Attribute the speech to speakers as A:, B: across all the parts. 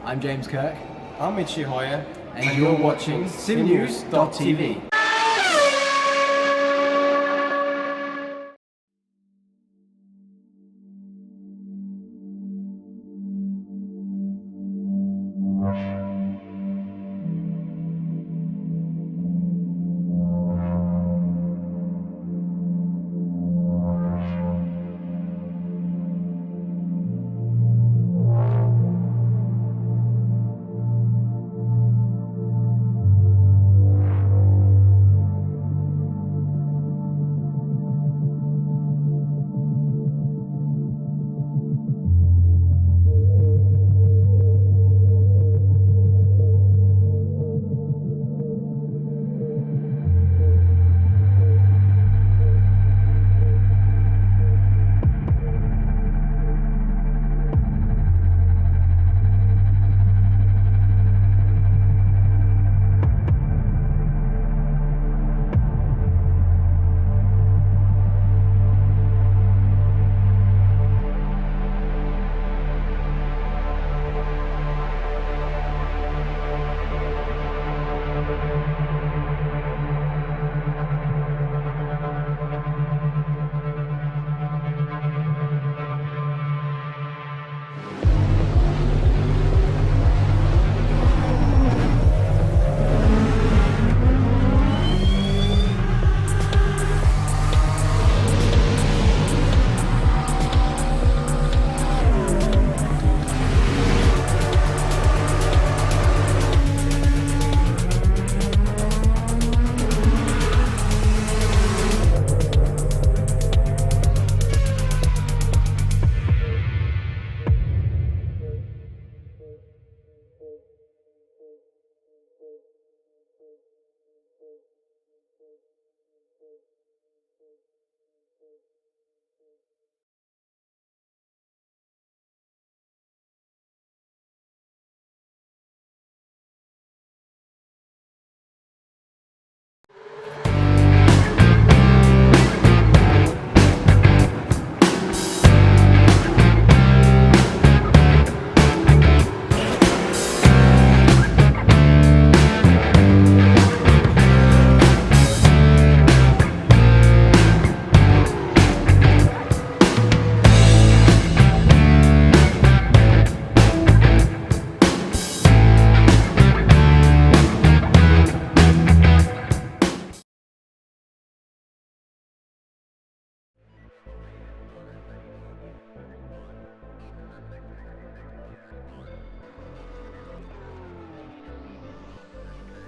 A: I'm James Kirk.
B: I'm Michi Hoyer.
A: And you're watching simnews.tv.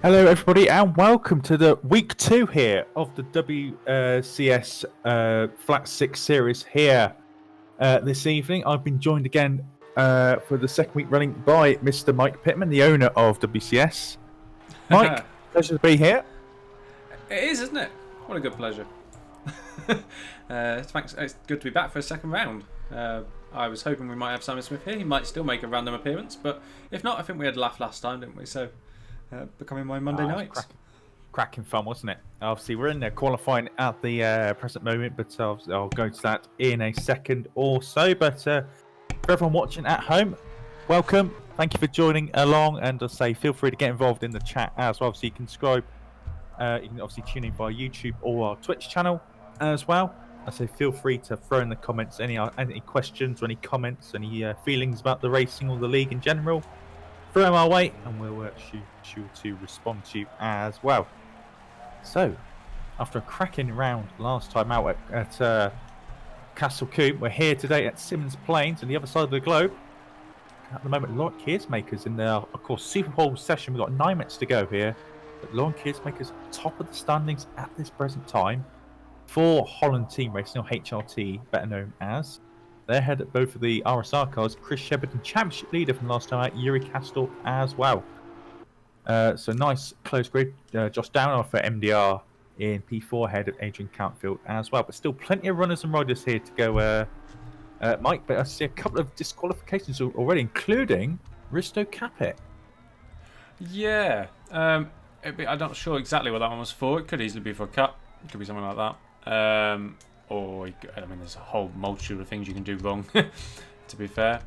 C: Hello everybody and welcome to the week 2 here of the WCS Flat 6 series here this evening. I've been joined again for the second week running by Mr. Mike Pitman, the owner of WCS. Mike, pleasure to be here.
B: It is, isn't it? What a good pleasure. Thanks. It's good to be back for a second round. I was hoping we might have Simon Smith here. He might still make a random appearance, but if not, I think we had a laugh last time, didn't we? So becoming my Monday nights.
C: Cracking fun, wasn't it? Obviously, we're in there qualifying at the present moment, but I'll go to that in a second or so. But for everyone watching at home, welcome. Thank you for joining along, and I'll say feel free to get involved in the chat as well. So you can subscribe. You can obviously tune in via YouTube or our Twitch channel as well. I say feel free to throw in the comments any questions or any comments, any feelings about the racing or the league in general. Throw them our way, and we'll sure to respond to you as well. So, after a cracking round last time out at Castle Coombe, we're here today at Symmons Plains on the other side of the globe. At the moment, Lauren Kearsmakers in their, of course, Super Bowl session. We've got 9 minutes to go here. But Lauren Kearsmakers top of the standings at this present time for Holland Team Racing, or HRT, better known as. They're ahead at both of the RSR cars. Chris Shepperton, championship leader from last time out, Yuri Castle as well. So nice close grid. Josh Downer for MDR in P4 ahead of Adrian Countfield as well. But still plenty of runners and riders here to go, Mike. But I see a couple of disqualifications already, including Risto Capet.
B: Yeah. I'm not sure exactly what that one was for. It could easily be for a cut. It could be something like that. Or, I mean, there's a whole multitude of things you can do wrong, to be fair.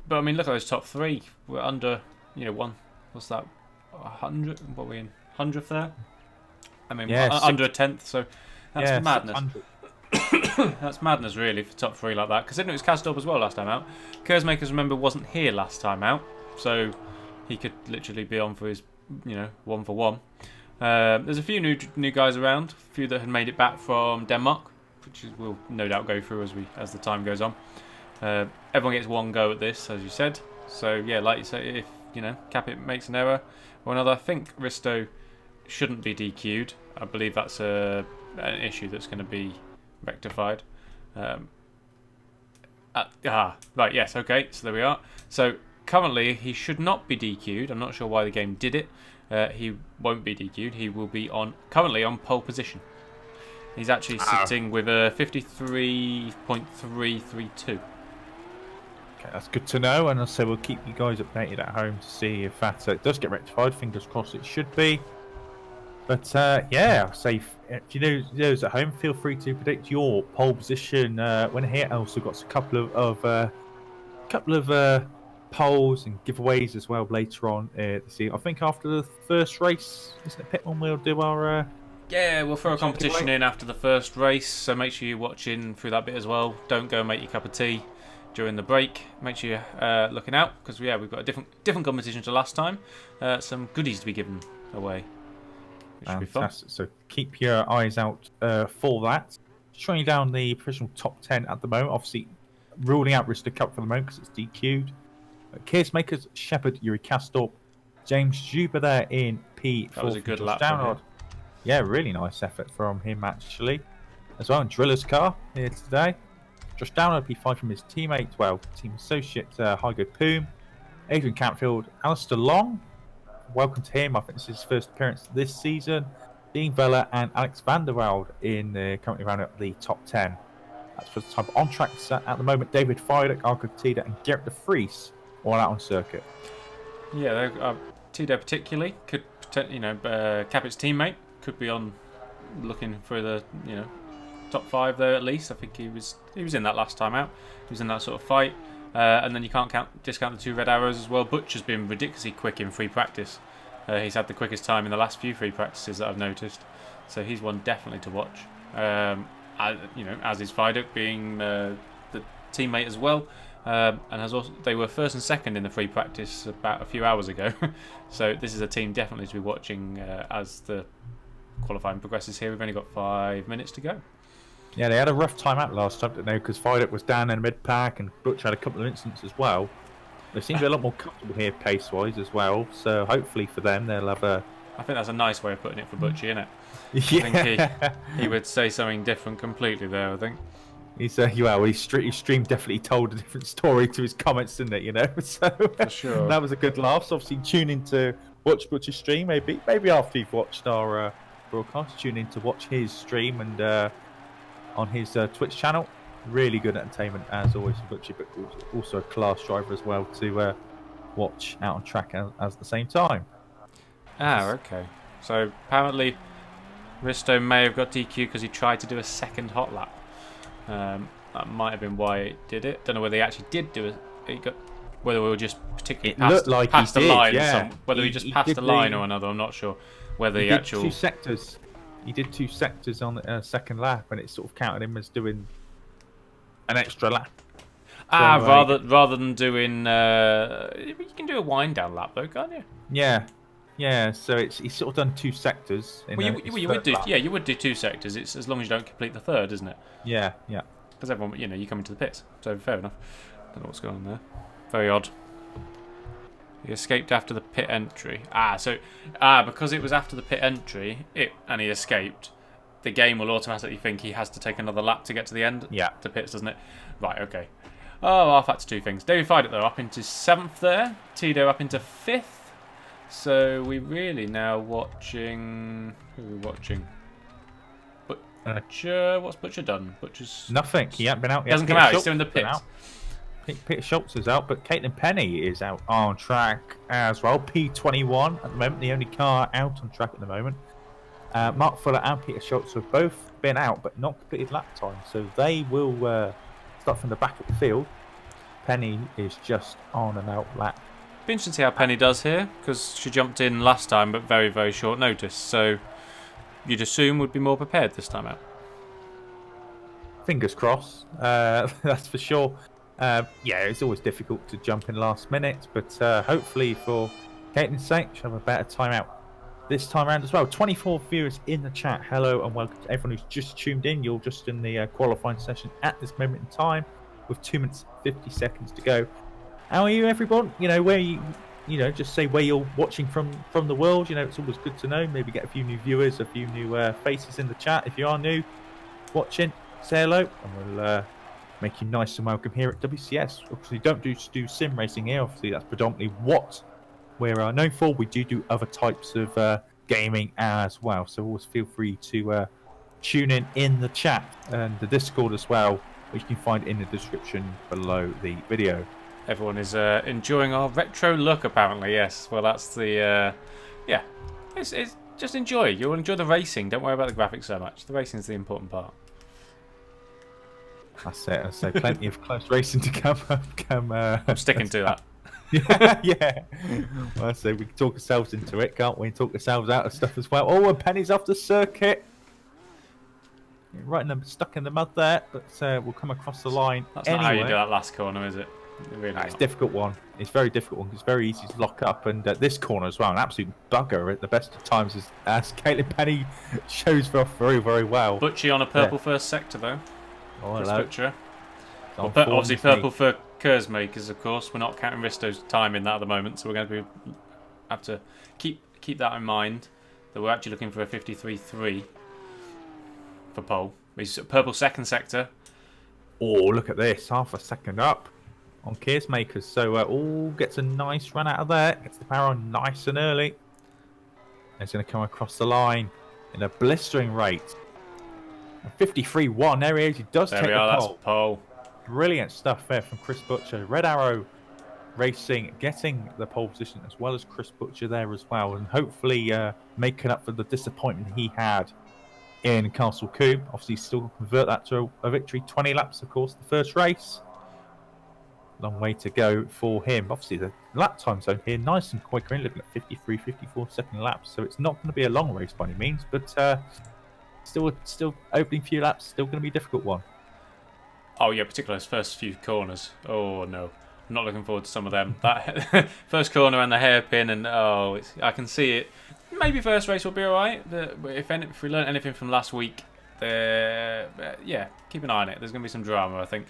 B: But I mean, look at those top three. We're under, one. What's that? 100? What are we in? 100th there? I mean, under a 10th. So that's madness. That's madness, really, for top three like that. Considering it was Castorp as well last time out. Kurzmakers, remember, wasn't here last time out, so he could literally be on for his, 1 for 1. There's a few new guys around, a few that had made it back from Denmark, which we'll no doubt go through as the time goes on. Everyone gets one go at this, as you said. So yeah, like you say, if Capit makes an error or another, I think Risto shouldn't be DQ'd. I believe that's an issue that's going to be rectified. Right, yes, okay, so there we are. So currently he should not be DQ'd. I'm not sure why the game did it. He won't be DQ'd. He will be currently on pole position. He's actually sitting with a 53.332.
C: Okay, that's good to know, and so we'll keep you guys updated at home to see if that does get rectified. Fingers crossed it should be. But yeah, safe. If you know those at home, feel free to predict your pole position when here. I also got a couple of polls and giveaways as well later on this year. I think after the first race, isn't it, Pitman? We'll do our
B: yeah, we'll throw a competition in after the first race, so make sure you're watching through that bit as well. Don't go and make your cup of tea during the break. Make sure you're looking out, because we've got a different competition to last time. Some goodies to be given away, which should be fun.
C: So keep your eyes out for that. Showing down the professional top 10 at the moment. Obviously, ruling out Risto Cup for the moment because it's DQ'd. Casemakers, Shepherd, Yuri Castorp, James Juba there in P4.
B: That was a good lap.
C: Yeah, really nice effort from him actually. As well, and Driller's car here today. Josh Downard P5 from his teammate, team associate Hygo Poom, Adrian Campfield, Alistair Long. Welcome to him. I think this is his first appearance this season. Dean Vella and Alex van der Velde in currently rounding up the top 10. That's for the type on track at the moment. David Feidek, Argo Tida, and Gerrit de Vries all out on circuit.
B: Yeah, Tida particularly could, Capit's teammate could be on looking for the top 5 there at least. I think he was in that last time out. He was in that sort of fight. And then you can't discount the 2 red arrows as well. Butcher's been ridiculously quick in free practice. He's had the quickest time in the last few free practices that I've noticed. So he's one definitely to watch. As is Feidek being the teammate as well. And they were first and second in the free practice about a few hours ago. So this is a team definitely to be watching as the qualifying progresses here. We've only got 5 minutes to go.
C: Yeah, they had a rough time out last time, didn't they? Because Feidek was down in the mid-pack and Butch had a couple of incidents as well. They seem to be a lot more comfortable here pace-wise as well. So hopefully for them, they'll have a...
B: I think that's a nice way of putting it for Butchie, isn't it?
C: Yeah.
B: I think he would say something different completely there, I think.
C: His stream definitely told a different story to his comments, didn't it? So
B: for sure.
C: That was a good laugh. So obviously, tune in to watch Butcher's stream. Maybe after you've watched our broadcast, tune in to watch his stream and on his Twitch channel. Really good entertainment as always for Butcher, but also a class driver as well to watch out on track at the same time.
B: Okay. So apparently, Risto may have got DQ because he tried to do a second hot lap. That might have been why he did it. Don't know whether he actually did do it. Whether we were just particularly past the line.
C: Yeah.
B: Whether he just passed a line or another, I'm not sure. Whether
C: he
B: the
C: did
B: actual
C: 2 sectors. He did 2 sectors on the second lap, and it sort of counted him as doing an extra lap.
B: Rather than doing, you can do a wind down lap though, can't you?
C: Yeah. So he's sort of done 2 sectors.
B: You would do. Yeah, you would do 2 sectors. It's as long as you don't complete the third, isn't it?
C: Yeah.
B: Because everyone, you come into the pits, so fair enough. Don't know what's going on there. Very odd. He escaped after the pit entry. Because it was after the pit entry, and he escaped. The game will automatically think he has to take another lap to get to the end.
C: Yeah.
B: To pits, doesn't it? Right. Okay. I'll factor 2 things. David Feidek though up into 7th there. Tito up into 5th. So we're really now watching. Who are we watching? Butcher. What's Butcher done? Butcher's
C: nothing. He hasn't been out yet.
B: He hasn't come out. He's still in the pits.
C: Peter Schultz is out, but Caitlin Penny is out on track as well. P21 at the moment, the only car out on track at the moment. Mark Fuller and Peter Schultz have both been out, but not completed lap time, so they will start from the back of the field. Penny is just on an out lap.
B: Be interesting to see how Penny does here, because she jumped in last time, but very, very short notice. So you'd assume would be more prepared this time out.
C: Fingers crossed, that's for sure. Yeah, it's always difficult to jump in last minute, but hopefully for Caitlin's sake, she'll have a better time out this time around as well. 24 viewers in the chat. Hello and welcome to everyone who's just tuned in. You're just in the qualifying session at this moment in time with 2 minutes 50 seconds to go. How are you, everyone? You know, where you just say where you're watching from the world. You know, it's always good to know. Maybe get a few new viewers, a few new faces in the chat. If you are new watching, say hello, and we'll make you nice and welcome here at WCS. Obviously, don't just do sim racing here. Obviously, that's predominantly what we're known for. We do other types of gaming as well. So always feel free to tune in the chat and the Discord as well, which you can find in the description below the video.
B: Everyone is enjoying our retro look, apparently. Yes. Well, that's the yeah. It's just enjoy. You'll enjoy the racing. Don't worry about the graphics so much. The racing is the important part.
C: That's it. So plenty of close racing to come.
B: I'm sticking to that.
C: Yeah. Well, so we can talk ourselves into it, can't we? Talk ourselves out of stuff as well. Oh, and Penny's off the circuit. Right in stuck in the mud there, but we'll come across the line.
B: That's
C: anyway.
B: not how you do that last corner, is it? Really
C: It's a difficult one. It's a very difficult one. It's very easy to lock up, and this corner as well, an absolute bugger at the best of times, as Caitlin Penny shows off very, very well.
B: Butchie on a purple first sector though.
C: Oh,
B: Chris
C: hello.
B: Butcher. Well, obviously purple for Kerrs makers, of course. We're not counting Risto's time in that at the moment, so we're going to have to keep that in mind. That we're actually looking for a 53.3 for pole. He's purple second sector.
C: Oh, look at this! Half a second up on Kerrs makers. So gets a nice run out of there. Gets the power on nice and early. He's going to come across the line in a blistering rate. 53.1. There he is. He does take the pole.
B: That's pole.
C: Brilliant stuff there from Chris Butcher. Red Arrow Racing getting the pole position as well as Chris Butcher there as well, and hopefully making up for the disappointment he had in Castle Combe. Obviously still convert that to a victory. 20 laps, of course, the first race. Long way to go for him. Obviously the lap time zone here nice and quick. We're looking at 53, 54 second laps, so it's not going to be a long race by any means, but still opening few laps, still going to be a difficult one.
B: Oh yeah, particularly those first few corners. Oh no, I'm not looking forward to some of them. That first corner and the hairpin, and I can see it. Maybe first race will be alright. If we learn anything from last week, yeah, keep an eye on it. There's going to be some drama, I think.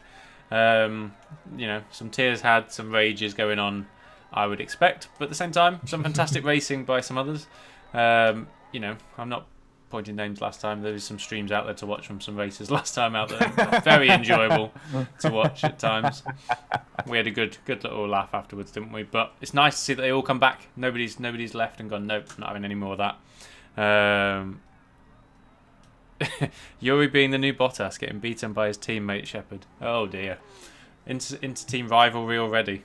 B: Some tears had, some rages going on, I would expect, but at the same time, some fantastic racing by some others. I'm not pointing names last time. There was some streams out there to watch from some races last time out there. Very enjoyable to watch at times. We had a good little laugh afterwards, didn't we? But it's nice to see that they all come back. Nobody's left and gone, nope, not having any more of that. Yuri being the new Bottas, getting beaten by his teammate Shepard. Oh dear. Into team rivalry already.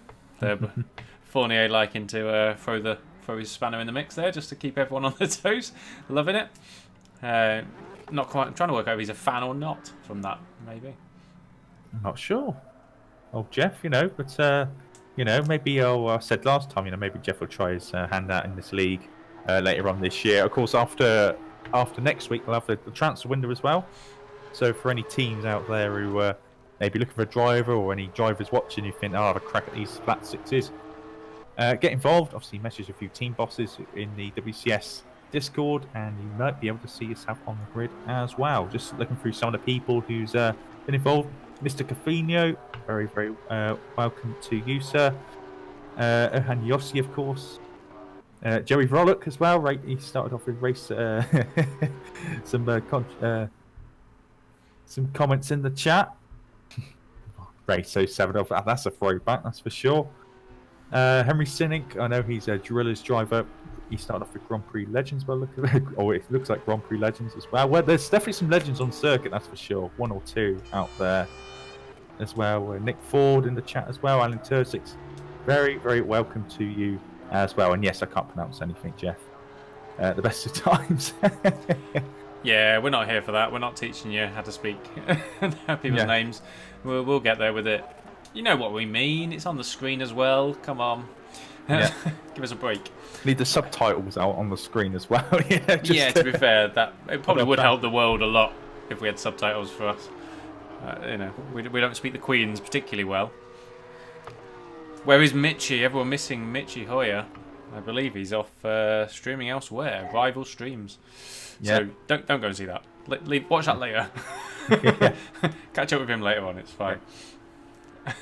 B: Fournier liking to throw his spanner in the mix there just to keep everyone on their toes. Loving it. Not quite. I'm trying to work out if he's a fan or not from that. Maybe.
C: I'm not sure. Oh, Jeff, but maybe I said last time, maybe Jeff will try his hand out in this league later on this year. Of course, after next week, we'll have the transfer window as well. So for any teams out there who may be looking for a driver, or any drivers watching who think, I'll have a crack at these flat sixes, get involved. Obviously, message a few team bosses in the WCS Discord, and you might be able to see yourself on the grid as well. Just looking through some of the people who's been involved. Mr. Cafino, very, very welcome to you, sir. And Yossi, of course. Jerry Vroluk as well. Right, he started off with race. Some comments in the chat. Race 07, that's a throwback, that's for sure. Henry Sinek, I know he's a Drilla's driver. He started off with Grand Prix Legends, but it looks like Grand Prix Legends as well. Well, there's definitely some legends on circuit, that's for sure. 1 or 2 out there as well. Nick Ford in the chat as well. Alan Tursix, very, very welcome to you as well. And yes, I can't pronounce anything, Jeff. The best of times.
B: Yeah, we're not here for that. We're not teaching you how to speak people's names. We'll get there with it. You know what we mean. It's on the screen as well. Come on.
C: Yeah.
B: Give us a break.
C: Need the subtitles out on the screen as well.
B: Yeah, to be fair, it probably would help the world a lot if we had subtitles for us. We don't speak the Queens particularly well. Where is Mitchie? Everyone missing Mitchie Hoyer. I believe he's off streaming elsewhere, rival streams.
C: Yeah.
B: So don't go and see that. Watch that later. Catch up with him later on. It's fine.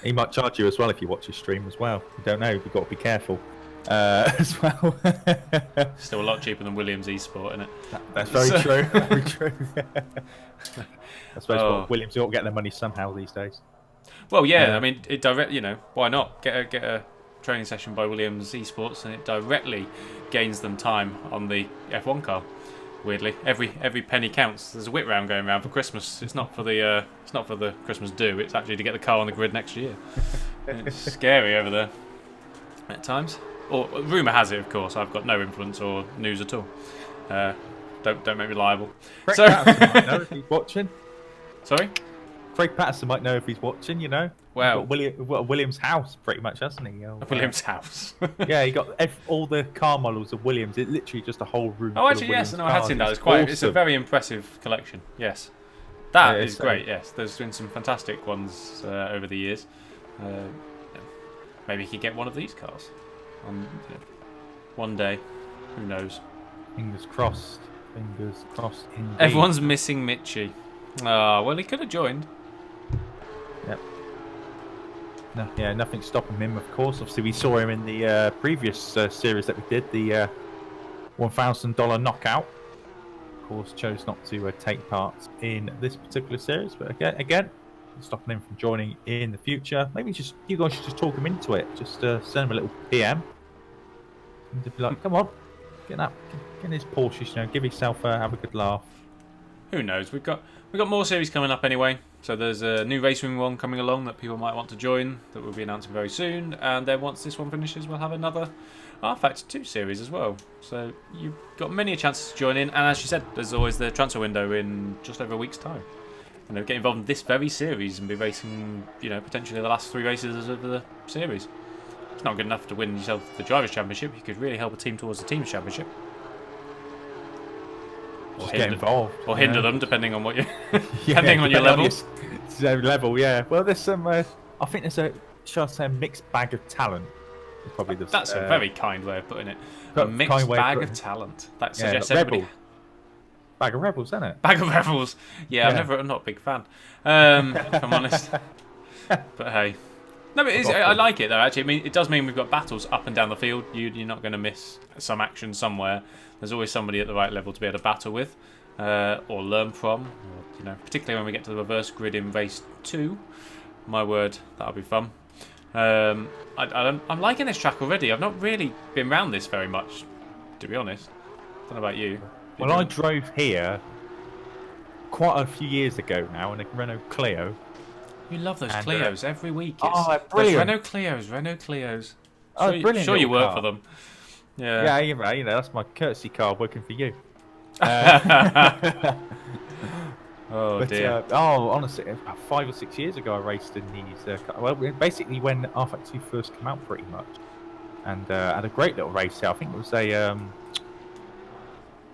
C: He might charge you as well if you watch his stream as well. You don't know. You've got to be careful as well.
B: Still a lot cheaper than Williams Esports, isn't it?
C: That's very true. Very true. I suppose Williams ought to get their money somehow these days.
B: Well, yeah. I mean, why not get a training session by Williams Esports, and it directly gains them time on the F1 car. Weirdly, every penny counts. There's a whip round going around for Christmas. It's not for the Christmas do. It's actually to get the car on the grid next year. It's scary over there at times. Or rumour has it, of course. I've got no influence or news at all. Don't make me liable.
C: Craig Patterson might know if he's watching.
B: Sorry?
C: Craig Patterson might know if he's watching.
B: Wow.
C: We've got Williams' house, pretty much, hasn't he?
B: Williams' house.
C: Yeah, he got all the car models of Williams. It's literally just a whole room.
B: Oh, actually, yes. No, I had seen that. It's a very impressive collection. Yes, that is great. Yes, there's been some fantastic ones over the years. Maybe he could get one of these cars one day. Who knows?
C: Fingers crossed. Fingers crossed. Indeed.
B: Everyone's missing Mitchie. Well, he could have joined.
C: Yep. No, yeah, nothing stopping him, of course. Obviously, we saw him in the previous series that we did, the $1,000 knockout. Of course, chose not to take part in this particular series, but again, stopping him from joining in the future. Maybe you guys should just talk him into it. Just send him a little PM. And just be like, come on, get up, get in his Porsche, give yourself have a good laugh.
B: Who knows? We've got more series coming up anyway. So there's a new racing one coming along that people might want to join that we'll be announcing very soon. And then once this one finishes, we'll have another Rfactor 2 series as well. So you've got many chances to join in. And as you said, there's always the transfer window in just over a week's time. Get involved in this very series and be racing, potentially the last 3 races of the series. It's not good enough to win yourself the Drivers' Championship. You could really help a team towards the Teams' Championship.
C: Just get involved.
B: Or hinder them, depending on what you depending on your level.
C: Level, yeah. Well, there's some. I think there's a mixed bag of talent. Probably
B: that's a very kind way of putting it. A mixed bag of talent. That suggests everybody.
C: Bag of rebels, isn't it?
B: Bag of rebels. Yeah, I'm not a big fan. If I'm honest. But hey. No, but I like it though. Actually, I mean, it does mean we've got battles up and down the field. You're not going to miss some action somewhere. There's always somebody at the right level to be able to battle with, or learn from. Or, particularly when we get to the reverse grid in race 2. My word, that'll be fun. I'm liking this track already. I've not really been round this very much, to be honest. Don't know about you.
C: Well, I drove here quite a few years ago now in a Renault Clio.
B: You love those Clios every week.
C: Brilliant.
B: Renault Clios.
C: Brilliant.
B: Sure you work for them. Yeah.
C: Yeah, that's my courtesy car working for you.
B: Oh dear.
C: Honestly, about 5 or 6 years ago, I raced in these. Basically when Rfactor 2 first came out, pretty much, and had a great little race here. I think it was a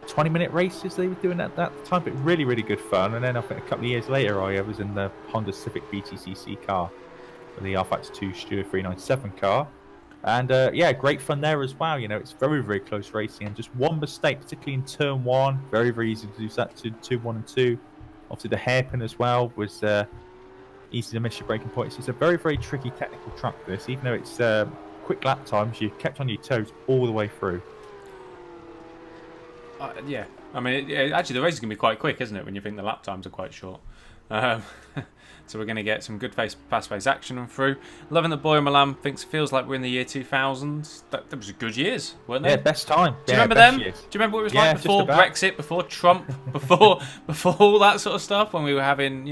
C: 20-minute races they were doing at that time, but really, really good fun. And then I think a couple of years later, I was in the Honda Civic BTCC car, the Rfactor 2 Stuart 397 car. And great fun there as well. It's very, very close racing, and just one mistake, particularly in turn 1, very, very easy to do that to 2, 1 and 2. Obviously the hairpin as well was easy to miss your braking points. It's a very, very tricky technical track, this, even though it's quick lap times, you kept on your toes all the way through.
B: Yeah, I mean, actually the race is going to be quite quick, isn't it, when you think the lap times are quite short. So we're going to get some good fast-paced action through. Loving that Boyer Milan feels like we're in the year 2000. That was good years, weren't they?
C: Yeah, best time.
B: Do you remember them? Years. Do you remember what it was like before Brexit, before Trump, before all that sort of stuff, when we were having,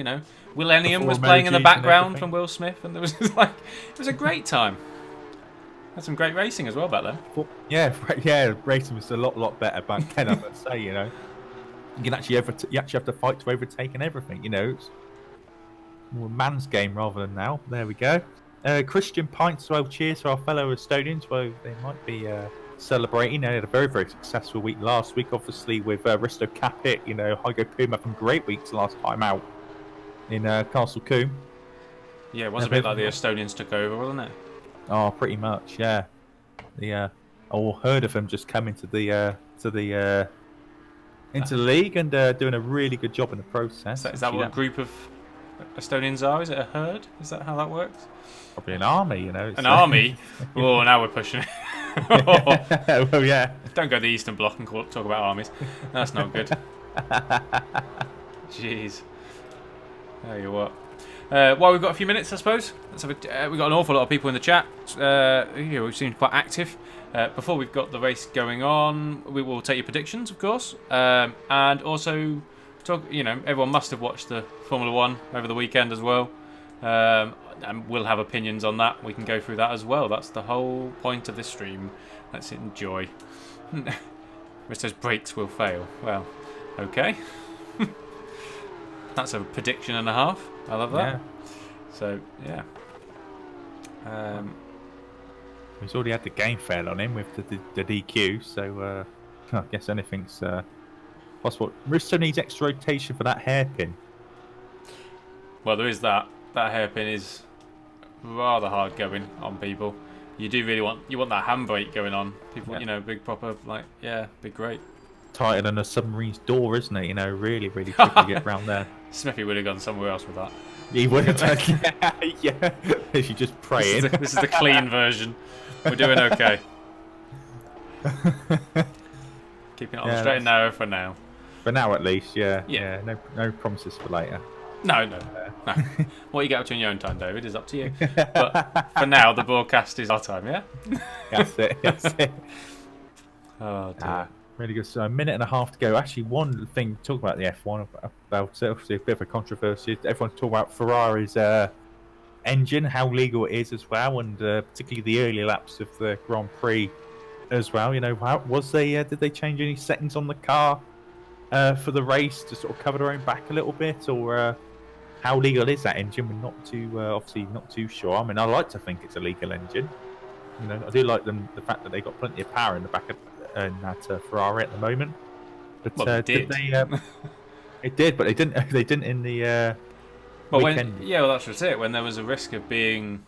B: Millennium was playing in the background from Will Smith, and there was it was a great time. Had some great racing as well back then.
C: Yeah, racing was a lot better back then, I must say. You can actually have to fight to overtake and everything. It's more a man's game rather than now. There we go. Christian Pints as well. Cheers to our fellow Estonians. Well, they might be celebrating. They had a very, very successful week last week, obviously, with Risto Capit, Hygo Poom having great weeks last time out in Castle Coombe.
B: Yeah, it was a bit like the Estonians took over, wasn't it?
C: Oh, pretty much, yeah. I heard of them just coming to the into the league and doing a really good job in the process.
B: Is that what a group of Estonians are? Is it a herd? Is that how that works?
C: Probably an army,
B: An army? Oh, now we're pushing it.
C: Well, yeah.
B: Don't go to the Eastern Bloc and talk about armies. That's not good. Jeez. Tell you what. Well, we've got a few minutes, I suppose. We've got an awful lot of people in the chat. We've seemed quite active. Before we've got the race going on, we will take your predictions, of course, and also talk. Everyone must have watched the Formula One over the weekend as well, and we'll have opinions on that. We can go through that as well. That's the whole point of this stream. Let's enjoy. Risto's brakes will fail. Well, okay. That's a prediction and a half. I love that. Yeah. So, yeah.
C: He's already had the game fail on him with the DQ, so I guess anything's possible. Risto needs extra rotation for that hairpin.
B: Well, there is that. That hairpin is rather hard going on people. You do really want that handbrake going on. People, big proper, big great. Tighter
C: than a submarine's door, isn't it? Really, really quick to get around there.
B: Smithy would have gone somewhere else with that.
C: He would have done. Yeah. If you just pray
B: this is the clean version. We're doing okay. Keeping it on the straight and narrow for now.
C: For now, at least, yeah. No promises for later.
B: No. What you get up to in your own time, David, is up to you. But for now, the broadcast is our time, yeah?
C: That's it.
B: Oh, dear.
C: Really good. So a minute and a half to go. Actually, one thing to talk about the F1 about obviously a bit of a controversy. Everyone's talking about Ferrari's engine, how legal it is as well, and particularly the early laps of the Grand Prix as well. Did they change any settings on the car for the race to sort of cover their own back a little bit, or how legal is that engine? We're not too sure. I mean, I like to think it's a legal engine. I do like the fact that they got plenty of power in the back of that Ferrari at the moment. But
B: did
C: they? It did, but they didn't. They didn't in the weekend.
B: Well, that's just it. When there was a risk of being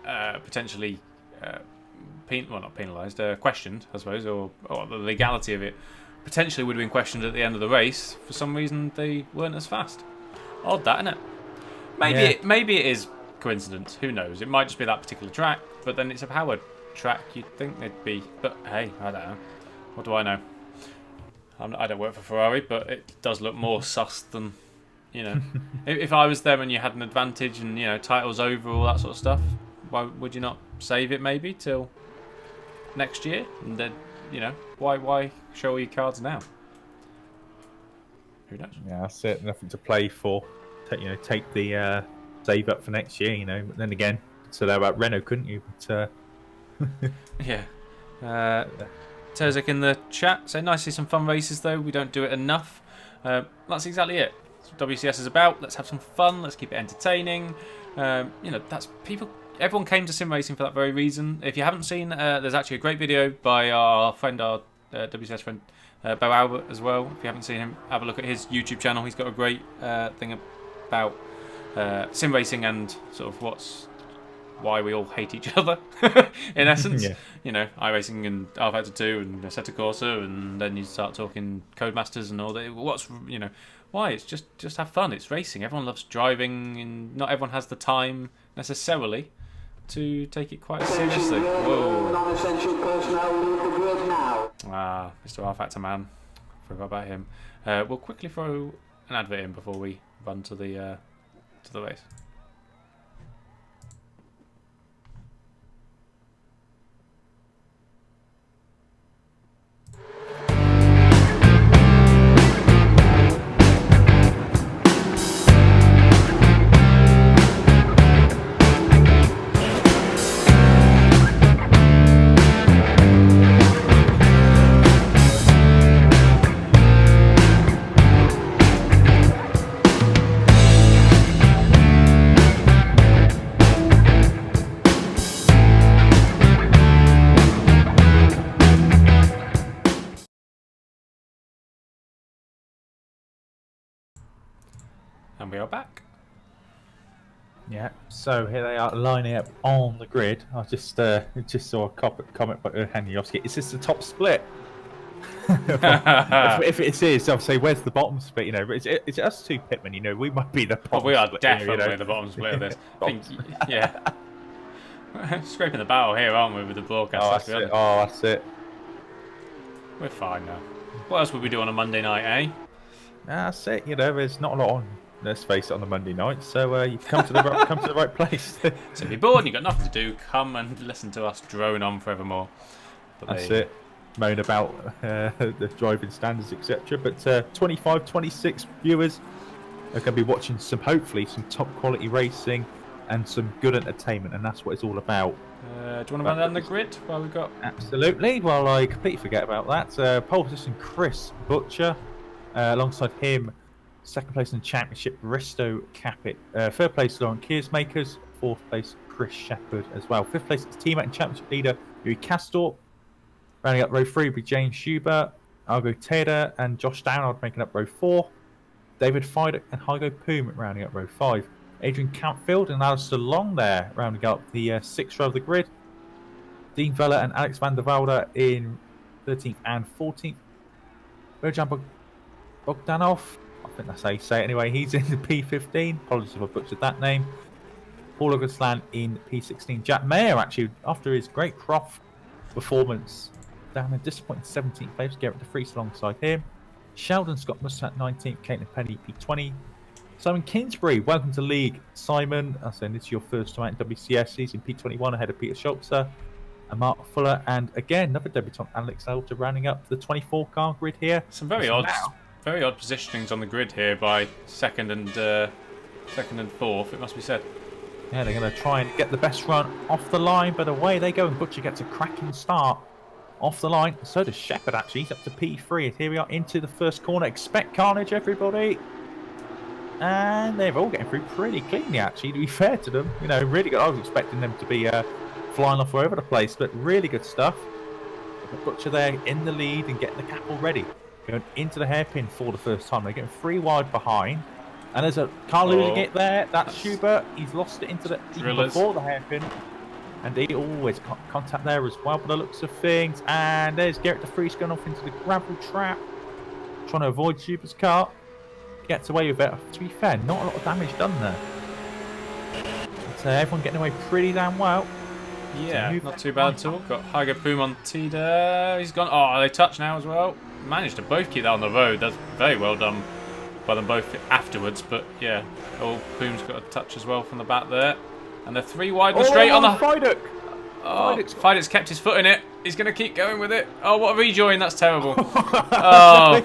B: potentially not penalised, questioned, I suppose, or the legality of it potentially would have been questioned at the end of the race. For some reason, they weren't as fast. Odd, that, isn't it? Maybe it is coincidence. Who knows? It might just be that particular track, but then it's a powered track. You'd think they'd be, but hey, I don't know. What do I know? I don't work for Ferrari, but it does look more sus than, if I was them and you had an advantage and titles over, all that sort of stuff. Why would you not save it maybe till next year? And then why show all your cards now? Who knows?
C: Yeah, that's it. Nothing to play for. Take the save up for next year. But then again, say that about Renault, couldn't you? But
B: yeah. Terzek in the chat say nice to see some fun races though. We don't do it enough. That's exactly it. That's what WCS is about. Let's have some fun. Let's keep it entertaining. That's people. Everyone came to sim racing for that very reason. If you haven't seen, there's actually a great video by our WCS friend Bo Albert as well. If you haven't seen him, have a look at his YouTube channel. He's got a great thing about sim racing and sort of why we all hate each other in essence.
C: Yeah.
B: iRacing and Rfactor 2 and Assetto Corsa, and then you start talking Codemasters and all that. Why? It's just have fun. It's racing. Everyone loves driving, and not everyone has the time necessarily to take it quite seriously. Whoa.
D: Non-essential personnel leave the grid now.
B: Mr. Rfactor man. Forgot about him. We'll quickly throw an advert in before we run to the race. we are back.
C: Yeah, so here they are lining up on the grid. I just saw a comment by Haniowski. Is this the top split? if it is, I'll say, where's the bottom split? You know, but it's us two, Pitman. You know, we might be the bottom.
B: Oh, we are
C: split
B: definitely
C: here, you know?
B: the bottom split of this. I think, yeah. Scraping the barrel here, aren't we, with the broadcast?
C: That's it.
B: We're fine now. What else would we do on a Monday night, eh?
C: That's it. You know, there's not a lot on. Let's face it, on the Monday night, so you come to the right place.
B: So if you're bored and you've got nothing to do, come and listen to us drone on forevermore. But
C: that's it. Moan about the driving standards, etc. But 25, 26 viewers are going to be watching hopefully some top quality racing and some good entertainment, and that's what it's all about.
B: Do you want to run down the grid while we've got?
C: Absolutely. Well, I completely forget about that. Pole position, Chris Butcher. Alongside him, second place in the championship, Risto Capit. Third place, Lauren Kearsmakers. Fourth place, Chris Shepherd as well. Fifth place is teammate and championship leader, Yuri Castor. Rounding up row 3 will be James Schubert, Argo Taylor, and Josh Downard making up row 4. David Fidek and Hygo Poom rounding up row 5. Adrian Campfield and Alistair Long there rounding up the 6th row of the grid. Dean Vella and Alex van der Velde in 13th and 14th. Berjan Bogdanov, I think that's how you say it anyway, he's in the P15. Apologies if I butchered that name. Paul Augustland in P16. Jack Mayer, actually, after his great Croft performance, down in disappointing 17th place, Garrett de Vries alongside him. Sheldon Scott Muscat 19th, Caitlin Penny P20. Simon Kingsbury, welcome to League. Simon, I saying this is your first time out in WCS. He's in P21 ahead of Peter Schultzer and Mark Fuller, and again another debutant, Alex Elter, rounding up the 24 car grid here.
B: Some very odd positionings on the grid here by second and fourth. It must be said.
C: Yeah, they're going to try and get the best run off the line, but away they go, and Butcher gets a cracking start off the line. So does Shepherd, actually. He's up to P3. And here we are into the first corner. Expect carnage, everybody. And they're all getting through pretty cleanly, actually, to be fair to them. You know, really good. I was expecting them to be flying off all over the place, but really good stuff. Butcher there in the lead and getting the cap all ready. Going into the hairpin for the first time. They're getting 3 wide behind. And there's a car losing it there. That's Schubert. He's lost it into the before the hairpin. And he always contact there as well by the looks of things. And there's Garrett de Vries going off into the gravel trap. Trying to avoid Schubert's car. Gets away with it. To be fair, not a lot of damage done there. But, everyone getting away pretty damn well.
B: Yeah, not too bad at all. Got Hygo Poom on Tida. He's gone. Oh, they touch now as well. Managed to both keep that on the road. That's very well done by them both afterwards. But yeah, Poom's got a touch as well from the back there. And they're 3 wide and straight on the...
C: Fidek!
B: Oh, Fidek's kept his foot in it. He's going to keep going with it. Oh, what a rejoin. That's terrible. Oh.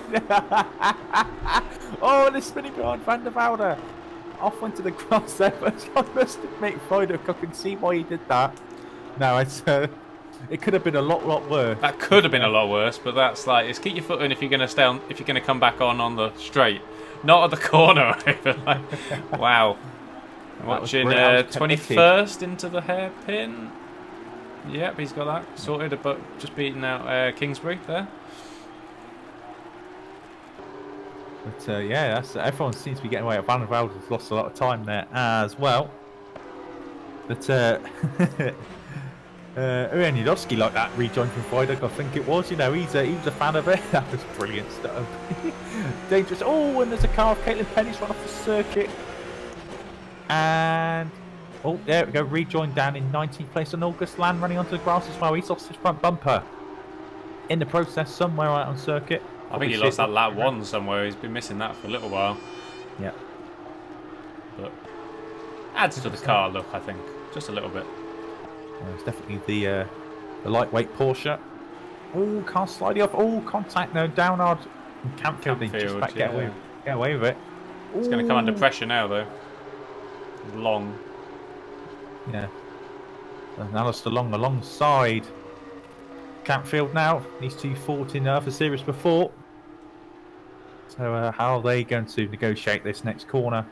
C: Oh, and the spinning behind Van der Velde. Off into the grass there, but I must admit, Fidek, I can see why he did that. No, it's it could have been a lot worse.
B: That could have been a lot worse, but that's like, it's keep your foot in if you're going to stay on, if you're going to come back on the straight, not at the corner. Like, wow. Watching 21st into the hairpin. Yep, he's got that sorted, but just beating out Kingsbury there.
C: But yeah, that's everyone seems to be getting away. Van der Velde has lost a lot of time there as well. But Uranidowski like that rejoin from Fidek, I think it was. You know, he was a fan of it. That was brilliant stuff. Dangerous. Oh, and there's a car of Caitlin Penny's run off the circuit. And oh, there we go. Rejoin down in 19th place, and August Land running onto the grass as well. He's lost his front bumper in the process somewhere out on circuit.
B: I think he lost that lap 1 somewhere. He's been missing that for a little while.
C: Yeah.
B: But adds to the car look, I think, just a little bit.
C: It's definitely the lightweight Porsche. Oh, car sliding off. Oh, contact now. Downard and Campfield just about get away with it.
B: It's going to come under pressure now, though. Long.
C: Yeah. And Alistair Long alongside Campfield now. These two fought in the series before. So how are they going to negotiate this next corner?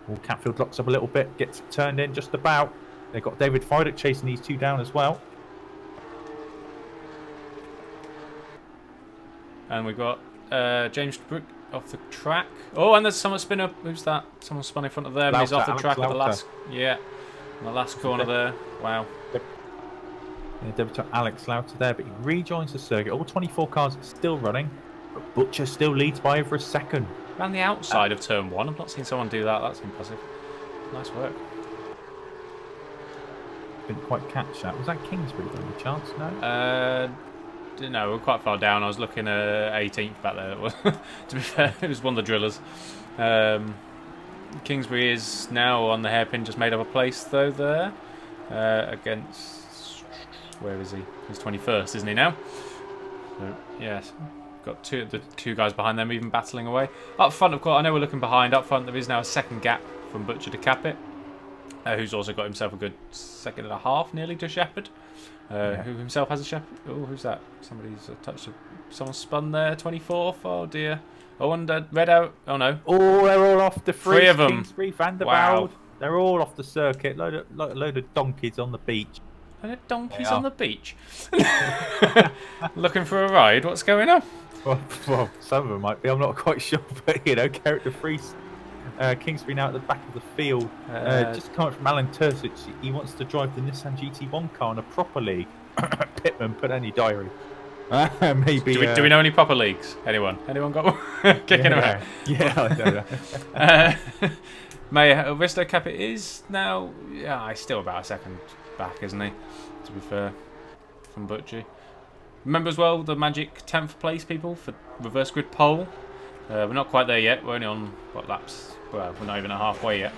C: Well, Campfield locks up a little bit, gets it turned in just about. They've got David Fidek chasing these two down as well.
B: And we've got James Brook off the track. Oh, and there's someone spin up. Who's that? Someone spun in front of them. He's off the track at the last. Yeah, in the last corner there. Wow.
C: Yeah, debutant Alex Lauter there, but he rejoins the circuit. All 24 cars are still running, but Butcher still leads by over a second.
B: Around the outside of turn 1. I've not seen someone do that. That's impressive. Nice work.
C: Didn't quite catch that. Was that Kingsbury by any chance? No?
B: No, we're quite far down. I was looking at 18th back there. To be fair, it was one of the drillers. Kingsbury is now on the hairpin, just made up a place though there against. Where is he? He's 21st, isn't he now? So, yes, got the two guys behind them even battling away. Up front, of course, I know we're looking behind. Up front, there is now a second gap from Butcher to Capit, who's also got himself a good 2.5 seconds nearly to Shepherd. Who himself has a Shepherd. Oh, who's that? Somebody's touched. Someone spun there. 24th. Oh dear. Oh, and red out. Oh no.
C: Oh, they're all off the
B: Three of them.
C: Kingsbury, Van der
B: Wow.
C: Velde. They're all off the circuit. Load of donkeys on the beach.
B: And donkeys on the beach. Looking for a ride. What's going on?
C: Well, some of them might be. I'm not quite sure, but character free. Kingsbury now at the back of the field. Just coming from Alan Terzic. He wants to drive the Nissan GT1 car in a proper league. Pitman, put any diary. Maybe.
B: Do we know any proper leagues? Anyone got one? Kicking around.
C: Yeah, I don't know.
B: Mayor Risto Capit is now. Yeah, he's still about a second back, isn't he? To be fair, from Butchie. Remember as well the magic 10th place people for reverse grid pole. We're not quite there yet. We're only on what laps? Well, we're not even halfway yet.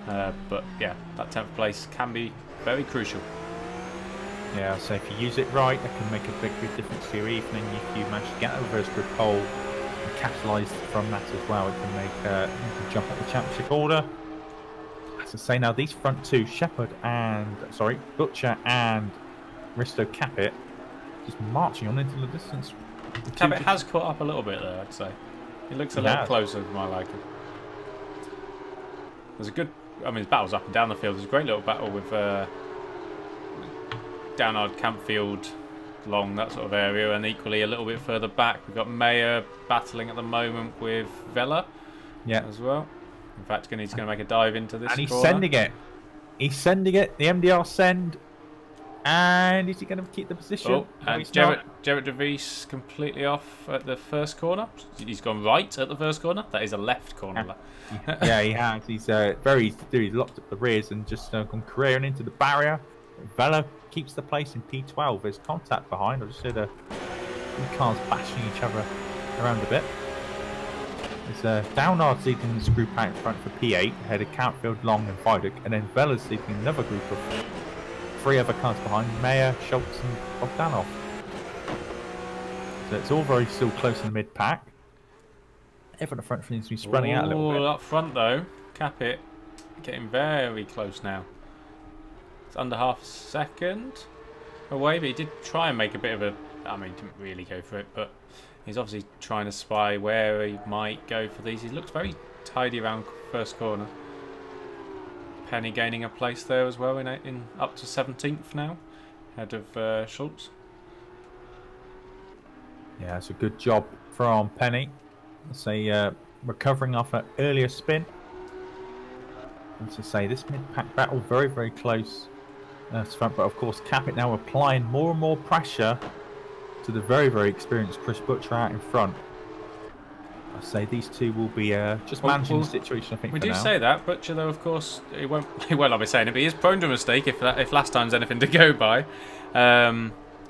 B: But yeah, that 10th place can be very crucial.
C: Yeah, so if you use it right, it can make a big difference to your evening. If you manage to get a reverse grid pole and capitalise from that as well, it can make you can jump up the championship order. As I say now, these front two, Butcher and Risto Capit, just marching on into the distance.
B: Capit has caught up a little bit there, I'd say. He looks a little closer than my liking. There's a good, there's battles up and down the field. There's a great little battle with Downard, Campfield, Long, that sort of area, and equally a little bit further back we've got Mayer battling at the moment with Vela as well. In fact, he's going to make a dive into this.
C: And he's
B: corner.
C: sending it. He's sending it. The MDR send. And is he going to keep the position?
B: Oh, and Jarrett De Vries completely off at the first corner. He's gone right at the first corner. That is a left corner.
C: Yeah, he has. He's very easy to do. He's locked up the rears and just gone careering into the barrier. Vela keeps the place in P12. There's contact behind. I just heard the cars bashing each other around a bit. There's Downard's leading this group out in front for P8, ahead of Countfield, Long and Viduc, and then Vela's leading another group of 3 other cars behind, Mayer, Schultz and Bogdanov. So it's all very still close in the mid-pack. Everyone at the front seems to be spreading out a little bit.
B: Up front though, Capit getting very close now. It's under half a second away, but he did try and make a bit of a... he didn't really go for it, but he's obviously trying to spy where he might go for these. He looks very tidy around first corner. Penny gaining a place there as well in up to 17th now, ahead of Schultz. Yeah,
C: it's a good job from Penny. Let's say recovering off an earlier spin. And to say this mid-pack battle very, very close to front, but of course Capit now applying more and more pressure to the very, very experienced Chris Butcher out in front. I say these two will be just managing the situation. I think
B: we
C: for
B: do
C: now.
B: say that Butcher, though, of course, he won't. Well, I'll be saying it, but he is prone to a mistake if last time's anything to go by.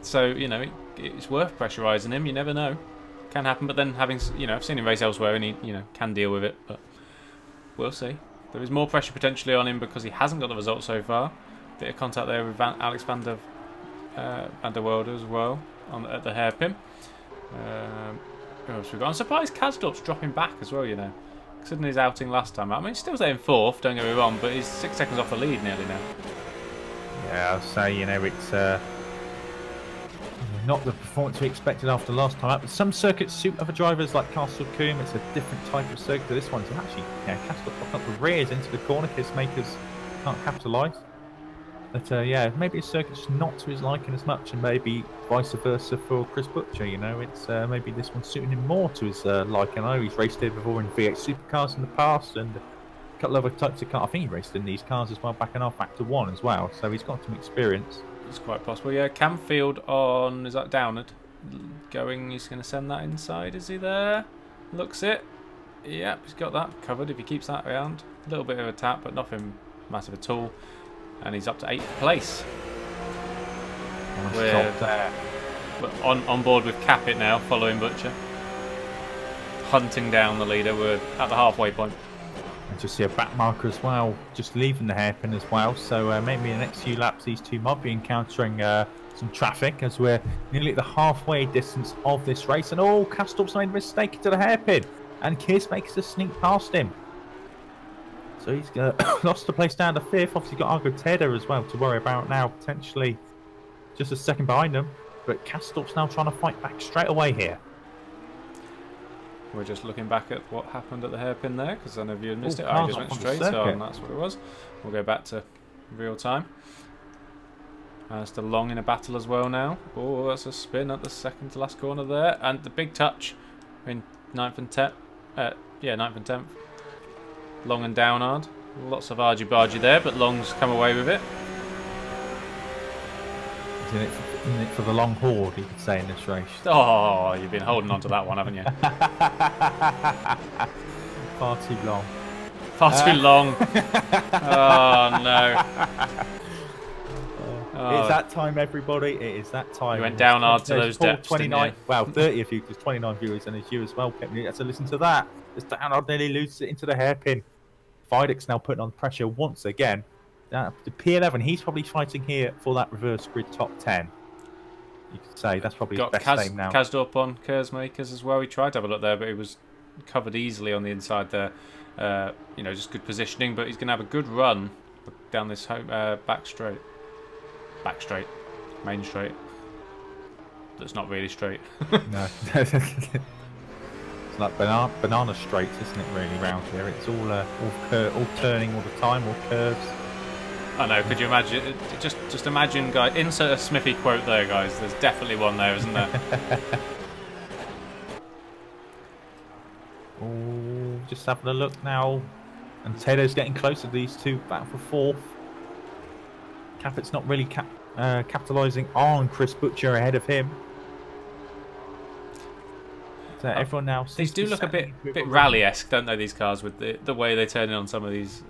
B: So it's worth pressurising him. You never know, can happen. But then having I've seen him race elsewhere, and he can deal with it. But we'll see. There is more pressure potentially on him because he hasn't got the result so far. Bit of contact there with Alex van der Velde as well at the hairpin. Who else we got? I'm surprised Kasdorp's dropping back as well, considering his outing last time. He's still staying 4th, don't get me wrong, but he's 6 seconds off the lead nearly now.
C: Yeah, I'll say, it's not the performance we expected after last time out, but some circuits suit other drivers like Castle Coombe. It's a different type of circuit to this one. So actually, Kasdorp popped up the rears into the corner. Kiss makers can't capitalise. But yeah, maybe his circuit's not to his liking as much, and maybe vice versa for Chris Butcher. You know, it's maybe this one's suiting him more to his liking. I know he's raced here before in V8 supercars in the past, and a couple of other types of cars. I think he raced in these cars as well back in Rfactor 1 as well, so he's got some experience.
B: It's quite possible. Yeah, Camfield on, is that Downard? Going, he's going to send that inside, is he there? Looks it. Yep, he's got that covered if he keeps that around. A little bit of a tap, but nothing massive at all. And he's up to 8th place. We're on board with Capit now, following Butcher. Hunting down the leader. We're at the halfway point.
C: And just see a back marker as well, just leaving the hairpin as well. So maybe in the next few laps, these two might be encountering some traffic as we're nearly at the halfway distance of this race. And oh, Castorp's made a mistake into the hairpin, and Kiss makes a sneak past him. So he's lost the place down to 5th. Obviously got Argoteda as well to worry about now, potentially just a second behind him. But Castorp's now trying to fight back straight away here.
B: We're just looking back at what happened at the hairpin there, because I know you missed it. I just went straight, so that's what it was. We'll go back to real time. Still Long in a battle as well now. Oh, that's a spin at the second to last corner there. And the big touch in 9th and 10th. Yeah, 9th and 10th. Long and Downard. Lots of argy-bargy there, but Long's come away with it.
C: He's in it for the long haul, you could say, in this race.
B: Oh, you've been holding on to that one, haven't you?
C: Far too long.
B: Far too long. Oh, no.
C: It's that time, everybody. It is that time.
B: You went down hard to those depths,
C: 29, well, 30 of you, because 29 viewers, and it's you as well, Pitman. You have to listen to that. It's Downard nearly loses it into the hairpin. Videk's now putting on pressure once again. The P11, he's probably fighting here for that reverse grid top 10. You could say that's probably his best aim now.
B: Kasdorp on Kersmakers as well. He tried to have a look there, but he was covered easily on the inside there. You know, just good positioning, but he's going to have a good run down this back straight. Main straight. That's not really straight.
C: No. It's like banana straights, isn't it, really, round here? It's all turning all the time, all curves.
B: I know, could you imagine? Just imagine, guys. Insert a Smithy quote there, guys. There's definitely one there, isn't there?
C: Oh, just having a look now. And Taylor's getting closer to these two, back for 4th. Capit's not really capitalising on Chris Butcher ahead of him. So everyone now
B: these do look a bit rally-esque, don't they, these cars, with the way they turn in on some of these,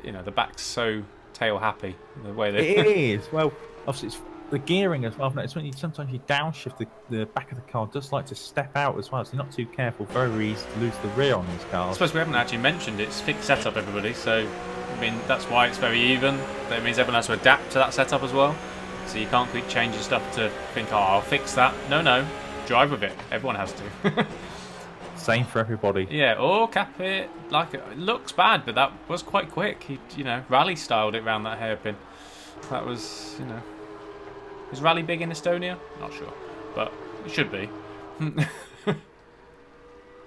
B: you know, the back's so tail happy, the way they...
C: It is. Well, obviously it's the gearing as well. I've noticed when sometimes you downshift, the back of the car does like to step out as well, so you're not too careful. Very easy to lose the rear on these cars.
B: I suppose we haven't actually mentioned it's fixed setup, everybody, so I mean that's why it's very even. That means everyone has to adapt to that setup as well, so you can't keep changing stuff to think, oh, I'll fix that. No, drive with it. Everyone has to.
C: Same for everybody.
B: Yeah, or cap it. Like, it looks bad, but that was quite quick. He, you know, rally styled it around that hairpin. That was, you know. Is rally big in Estonia? Not sure, but it should be.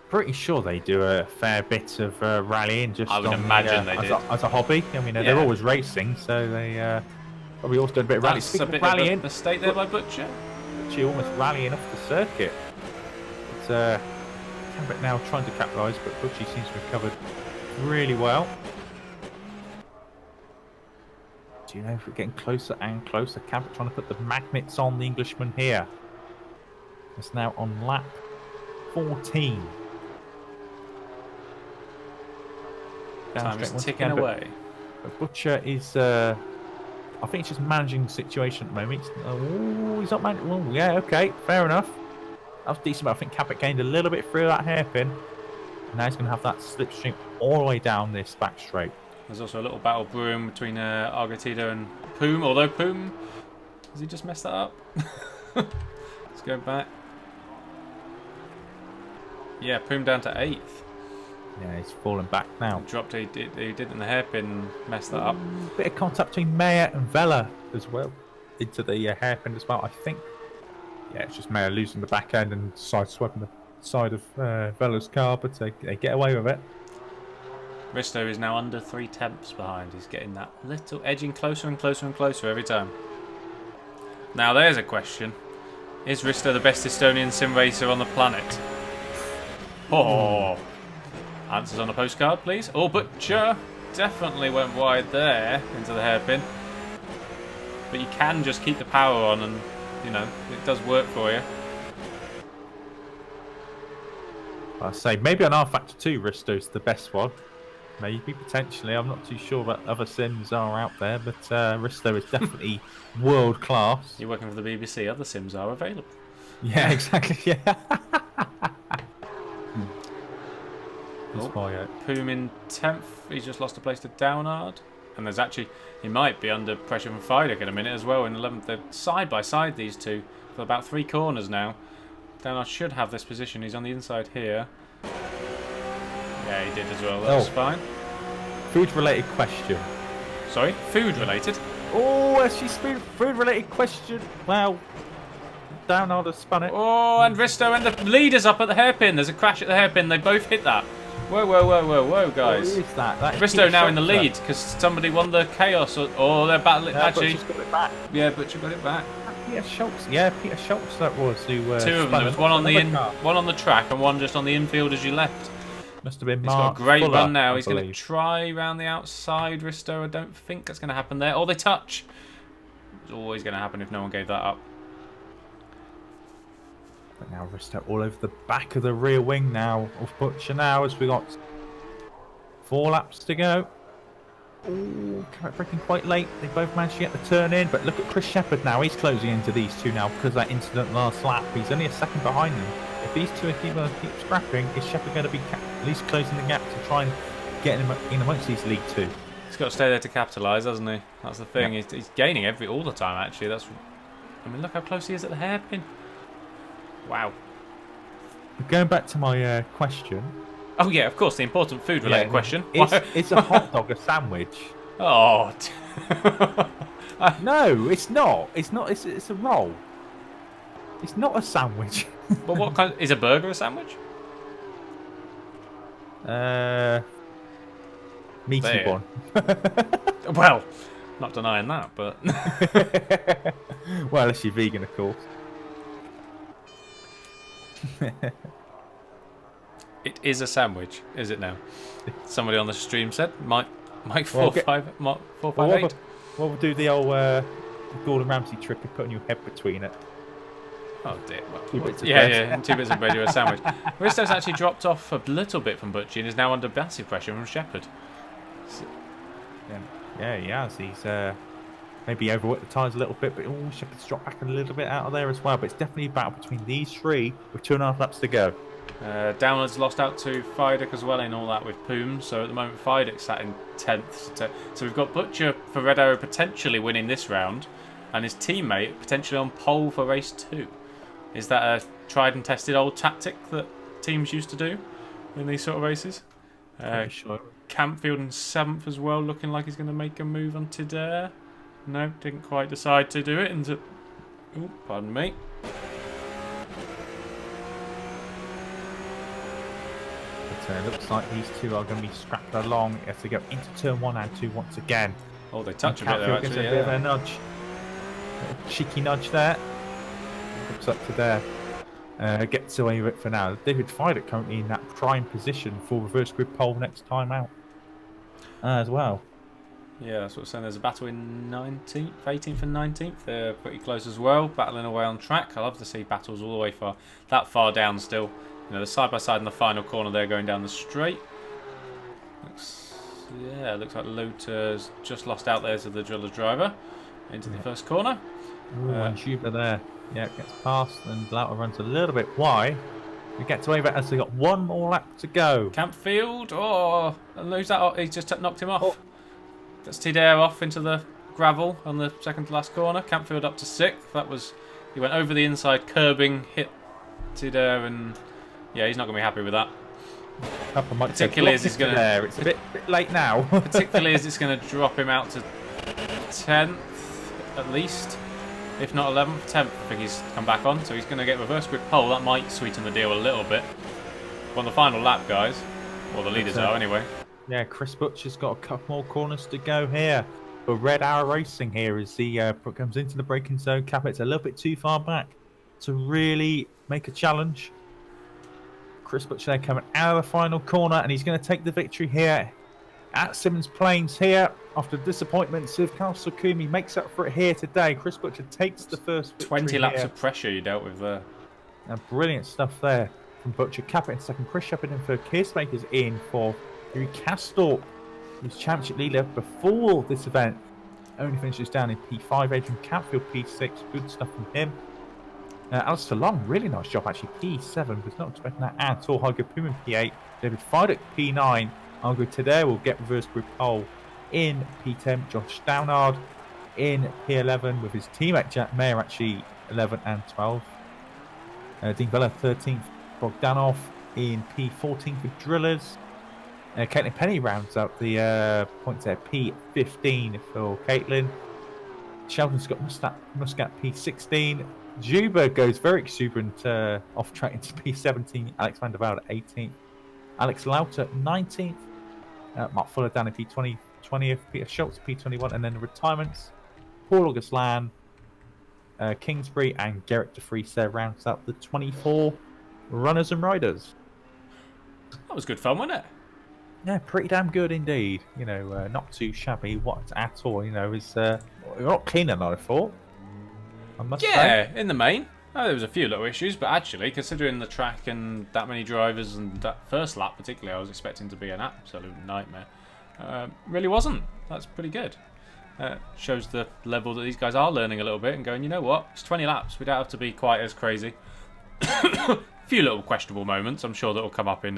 C: Pretty sure they do a fair bit of rallying. Just
B: I would imagine they did
C: as a hobby. I mean, they're always racing, so they probably also do a bit of rallying.
B: That's a bit of a mistake there by Butcher.
C: Butcher almost rallying off the circuit. It's Cabot now trying to capitalise, but Butcher seems to have covered really well. Do you know if we're getting closer and closer? Cabot trying to put the magnets on the Englishman here. It's now on lap 14.
B: Time is ticking away.
C: But Butcher is, I think he's just managing the situation at the moment. Oh, he's not managing. Oh, yeah, okay, fair enough. That was decent, but I think Cabot gained a little bit through that hairpin. Now he's going to have that slipstream all the way down this back straight.
B: There's also a little battle brewing between Argotida and Poom, although Poom, has he just messed that up? Let's go back. Yeah, Poom down to 8th.
C: Yeah, he's falling back now.
B: Dropped, he did in the hairpin, messed that up.
C: Bit of contact between Mayer and Vela as well, into the hairpin as well, I think. Yeah, it's just Mayer losing the back end and sideswiping the side of Vela's car, but they get away with it.
B: Risto is now under 3/10 behind. He's getting that little edging closer and closer and closer every time. Now there's a question. Is Risto the best Estonian sim racer on the planet? Oh. Answers on a postcard, please. Oh, Butcher definitely went wide there into the hairpin. But you can just keep the power on and, you know, it does work for you.
C: I say maybe on Rfactor 2, Risto's the best one. Maybe, potentially. I'm not too sure what other sims are out there, but Risto is definitely world class.
B: You're working for the BBC, other sims are available.
C: Yeah, exactly, yeah.
B: Poom in 10th. He's just lost a place to Downard. And there's actually, he might be under pressure from Fidek in a minute as well in 11th. They're side by side, these two, for about 3 corners now. Downard should have this position. He's on the inside here. Yeah, he did as well. That's fine.
C: Food-related question.
B: Sorry? Food-related?
C: Oh, she's food-related question. Wow. Downard has spun it.
B: Oh, and Risto and the leader's up at the hairpin. There's a crash at the hairpin. They both hit that. Whoa, whoa, whoa, whoa, whoa, guys.
C: What is that? That is
B: Risto now in the lead because somebody won the chaos. Oh, they're battling. Actually,
C: Butcher's got it back.
B: Yeah, Butcher got it back.
C: Peter Schultz. Yeah, Peter Schultz that was. Who,
B: 2 of them. There was one on the one on the track and one just on the infield as you left.
C: Must have been
B: He's
C: Mark
B: got a great
C: Fuller,
B: run now.
C: I
B: He's going to
C: believe.
B: try round the outside. Risto, I don't think that's going to happen there. Oh, they touch. It's always going to happen if no one gave that up.
C: But now Risto all over the back of the rear wing now of Butcher now as we got 4 laps to go. Ooh, braking quite late. They both managed to get the turn in, but look at Chris Shepherd now. He's closing into these two now because of that incident last lap. He's only a second behind them. If these two keep scrapping, is Shepherd going to be at least closing the gap to try and get him in amongst these league 2?
B: He's got to stay there to capitalise, hasn't he? That's the thing. Yeah. He's gaining all the time. Actually, I mean, look how close he is at the hairpin. Wow.
C: Going back to my question.
B: Oh yeah, of course, the important food-related question.
C: Is a hot dog a sandwich?
B: Oh.
C: No, it's not. It's not. It's a roll. It's not a sandwich.
B: But what kind? Is a burger a sandwich?
C: Meaty one.
B: Well, not denying that, but.
C: Well, unless you're vegan, of course.
B: It is a sandwich, is it now? Somebody on the stream said. Mike 458.
C: What we'll do the old Gordon Ramsay trick of putting your head between it.
B: Oh dear. Well,
C: 2 bits of
B: yeah,
C: bread.
B: yeah, and 2 bits of bread or a sandwich. Risto's actually dropped off a little bit from Butchie and is now under massive pressure from Shepherd.
C: Yeah, he has. He's maybe overworked the tyres a little bit, but Shepherd's dropped back a little bit out of there as well. But it's definitely a battle between these 3 with 2.5 laps to go.
B: Downland's lost out to Fidek as well in all that with Poom. So at the moment, Fidek sat in 10th. So we've got Butcher for Red Arrow potentially winning this round, and his teammate potentially on pole for race 2. Is that a tried and tested old tactic that teams used to do in these sort of races?
C: Sure.
B: Campfield in 7th as well, looking like he's going to make a move on Tidare. No, didn't quite decide to do it. Oh, pardon me.
C: But it looks like these 2 are going to be scrapped along as they go into turn 1 and 2 once again.
B: Oh, they touch a bit there,
C: Campfield gives
B: actually.
C: a bit of a nudge. A cheeky nudge there. Looks up to there. Gets away with it for now. David Fidek currently in that prime position for reverse grid pole next time out as well.
B: Yeah, that's what I'm saying. There's a battle in 19th, 18th and 19th. They're pretty close as well, battling away on track. I love to see battles all the way that far down still. You know, the side by side in the final corner there going down the straight. Looks like Luter's just lost out there to the driller's driver into the first corner.
C: And Juba there. Yeah, gets past and Lauter runs a little bit wide. We get to over as they got 1 more lap to go.
B: Campfield, and lose that. He's just knocked him off. That's Tidare off into the gravel on the second to last corner. Campfield up to 6th. He went over the inside, curbing, hit Tidare, and yeah, he's not going to be happy with that. Particularly as he's going to.
C: It's a bit late now.
B: Particularly as it's going to drop him out to 10th at least. If not 11th, 10th, I think he's come back on. So he's going to get reverse grip pole. That might sweeten the deal a little bit. On the final lap, guys. Or the leaders are, anyway.
C: Yeah, Chris Butcher's got a couple more corners to go here. But Red Arrow Racing here as he comes into the braking zone. Capet's a little bit too far back to really make a challenge. Chris Butcher there coming out of the final corner, and he's going to take the victory here at Symmons Plains here. After disappointments of Castle Kumi, makes up for it here today. Chris Butcher takes the first victory
B: 20 laps
C: here.
B: of pressure you dealt with there.
C: Brilliant stuff there from Butcher. Capet in second, Chris Shepherd in third, Kearsmaker's in fourth. Yuri Castor, who's championship leader before this event, only finishes down in P5. Adrian Catfield P6, good stuff from him. Alistair Long, really nice job actually, P7, was not expecting that at all. Hargo Puman P8, David Fidek P9. Hargo today will get reverse group pole in P10. Josh Downard in P11 with his teammate Jack Mayer actually 11 and 12. Dean Vella 13th, Bogdanov in P14 for Drillers. Caitlin Penny rounds up the points there, P15 for Caitlin. Sheldon Scott Muscat P16. Juba goes very exuberant off track into P17. Alex van der Velde 18th. Alex Lauter 19th. Mark Fuller down in P20th. Peter Schultz P21. And then the retirements. Paul August Lan, Kingsbury and Garrett de Vries there rounds up the 24 runners and riders.
B: That was good fun, wasn't it?
C: Yeah, pretty damn good indeed. You know, not too shabby at all. You know, it's a lot cleaner than I thought. I must say.
B: Yeah, in the main. Oh, there was a few little issues, but actually, considering the track and that many drivers and that first lap particularly, I was expecting to be an absolute nightmare. Really wasn't. That's pretty good. Shows the level that these guys are learning a little bit and going, you know what, it's 20 laps. We don't have to be quite as crazy. A few little questionable moments, I'm sure that will come up in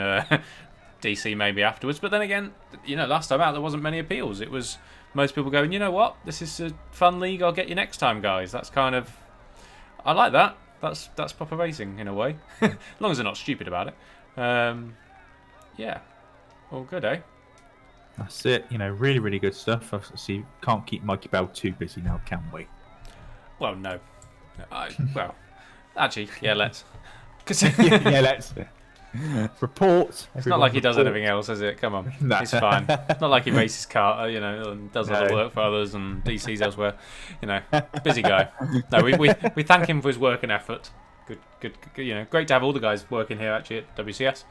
B: DC maybe afterwards. But then again, you know, last time out there wasn't many appeals. It was most people going, you know what, this is a fun league, I'll get you next time, guys. That's kind of, I like that. That's proper racing in a way. As long as they're not stupid about it. Yeah, all good, eh?
C: That's it. You know, really, really good stuff. Obviously, can't keep Mikey Bell too busy now, can we?
B: Well, no. Well, actually, yeah, let's.
C: Yeah, let's. Report.
B: It's not like he does anything else, is it? Come on,
C: No.
B: he's fine. It's not like he races car, you know, and does other work for others and DCs elsewhere. You know, busy guy. No, we thank him for his work and effort. Good. You know, great to have all the guys working here actually at WCS.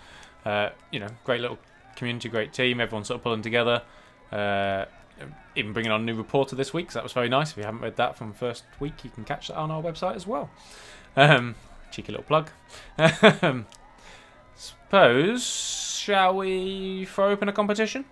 B: You know, great little community, great team. Everyone sort of pulling together. Even bringing on a new reporter this week, so that was very nice. If you haven't read that from the first week, you can catch that on our website as well. Cheeky little plug. Suppose, shall we throw open a competition?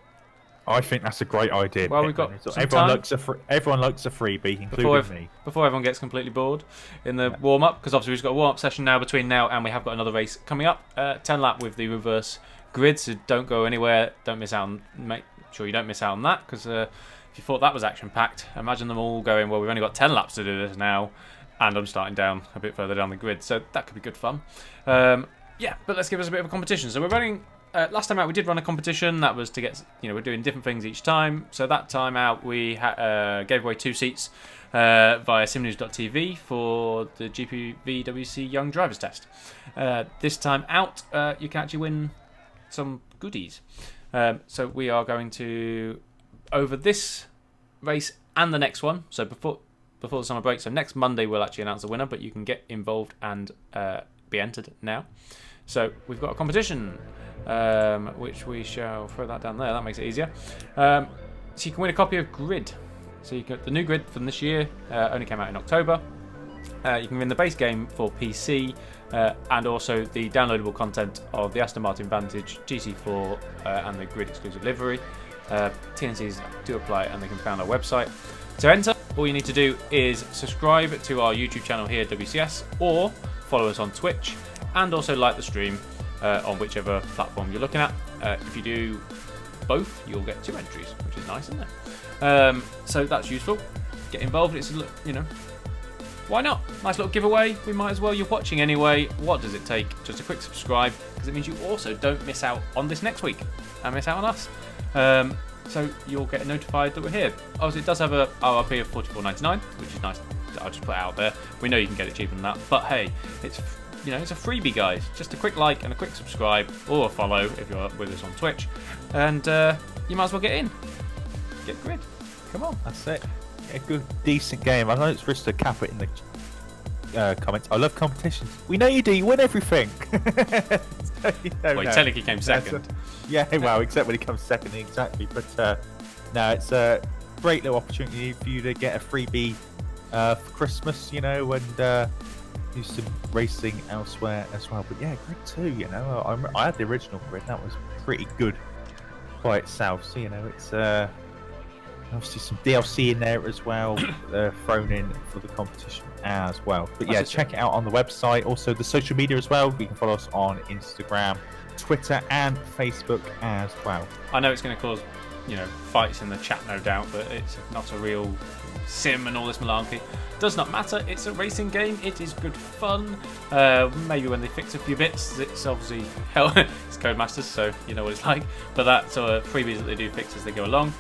C: I think that's a great idea.
B: Well, we've got
C: everyone likes a freebie, including me.
B: Before everyone gets completely bored in the warm-up, because obviously we've got a warm-up session now between now and we have got another race coming up. 10 lap with the reverse grid, so don't go anywhere. Don't miss out on. Make sure you don't miss out on that, because if you thought that was action-packed, imagine them all going, well, we've only got 10 laps to do this now, and I'm starting down a bit further down the grid, so that could be good fun. Yeah, but let's give us a bit of a competition. So we're running. Last time out, we did run a competition. That was to get, you know, we're doing different things each time. So that time out, we gave away 2 seats via simnews.tv for the GPVWC Young Drivers Test. This time out, you can actually win some goodies. So we are going to, over this race and the next one, so before the summer break, so next Monday we'll actually announce the winner, but you can get involved and be entered now. So we've got a competition, which we shall throw that down there. That makes it easier. So you can win a copy of Grid. So you get the new Grid from this year. Only came out in October. You can win the base game for PC and also the downloadable content of the Aston Martin Vantage GC4 and the Grid exclusive livery. TNCs do apply and they can be found on our website. To enter, all you need to do is subscribe to our YouTube channel here at WCS or follow us on Twitch and also like the stream on whichever platform you're looking at. If you do both, you'll get 2 entries, which is nice, isn't it? So that's useful. Get involved. It's a, you know, why not? Nice little giveaway. We might as well. You're watching anyway. What does it take? Just a quick subscribe, because it means you also don't miss out on this next week and miss out on us. So you'll get notified that we're here. Obviously, it does have a RRP of $44.99, which is nice. I'll just put it out there. We know you can get it cheaper than that, but hey, it's it's a freebie, guys. Just a quick like and a quick subscribe or a follow if you're with us on Twitch, and you might as well get in. Get grid. Come on.
C: That's it. A good, decent game. I know it's risky to cap it in the comments. I love competitions. We know you do. You win everything. So,
B: Well, technically came second.
C: Well, except when he comes second, exactly. But no, it's a great little opportunity for you to get a freebie for Christmas, and do some racing elsewhere as well. But yeah, Grid 2, I had the original Grid. That was pretty good by itself. So, it's obviously some DLC in there as well, thrown in for the competition as well. But yeah, check it out on the website. Also, the social media as well. You can follow us on Instagram, Twitter, and Facebook as well.
B: I know it's going to cause, fights in the chat, no doubt, but it's not a real sim and all this malarkey. Does not matter. It's a racing game. It is good fun. Maybe when they fix a few bits, it's obviously hell. It's Codemasters, so you know what it's like. But that sort of freebies that they do fix as they go along.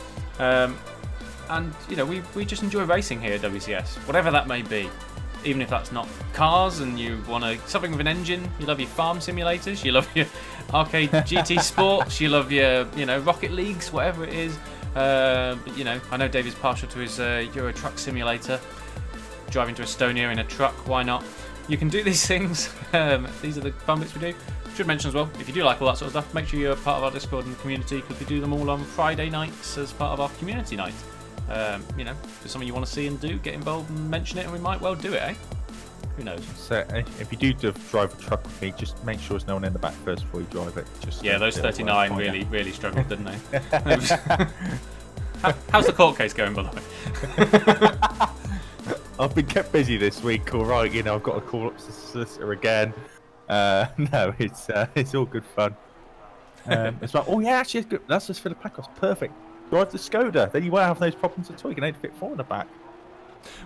B: And we just enjoy racing here at WCS, whatever that may be. Even if that's not cars and you want something with an engine, you love your farm simulators, you love your arcade GT sports, you love your Rocket Leagues, whatever it is. I know David's partial to his Euro Truck Simulator, driving to Estonia in a truck. Why not? You can do these things. These are the fun bits we do. Should mention as well, if you do like all that sort of stuff, make sure you're part of our Discord and community, because we do them all on Friday nights as part of our community night. If there's something you want to see and do, get involved and mention it, and we might well do it, eh? Who knows?
C: So if you do drive a truck with me, just make sure there's no one in the back first before you drive it.
B: Those 39 really struggled, didn't they? How's the court case going, by the way?
C: I've been kept busy this week, all right. I've got to call up the solicitor again. No, it's all good fun. It's like, oh yeah, actually, it's good. That's just for the Pacos. Perfect. Drive the Skoda, then you won't have those problems at all. You can only fit 4 in the back.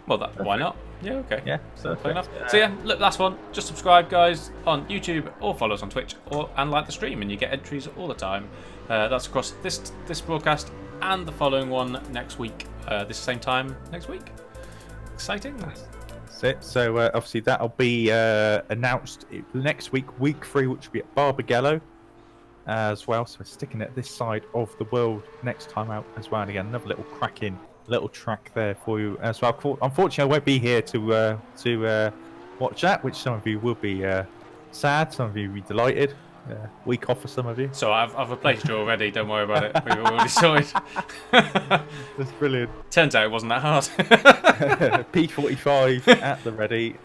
B: Well, why not? Yeah, okay.
C: Yeah,
B: fair enough. So yeah, look, last one. Just subscribe, guys, on YouTube, or follow us on Twitch, and like the stream, and you get entries all the time. That's across this broadcast and the following one next week. This same time next week. Exciting.
C: That's it. So obviously that'll be announced next week, week 3, which will be at Barbagallo as well. So we're sticking at this side of the world next time out as well. And again, another little cracking little track there for you as well. Unfortunately, I won't be here to watch that, which some of you will be sad, some of you will be delighted. Week off for some of you.
B: So I've replaced you already. Don't worry about it. We've already sorted.
C: That's brilliant.
B: Turns out it wasn't that hard.
C: P45 at the ready.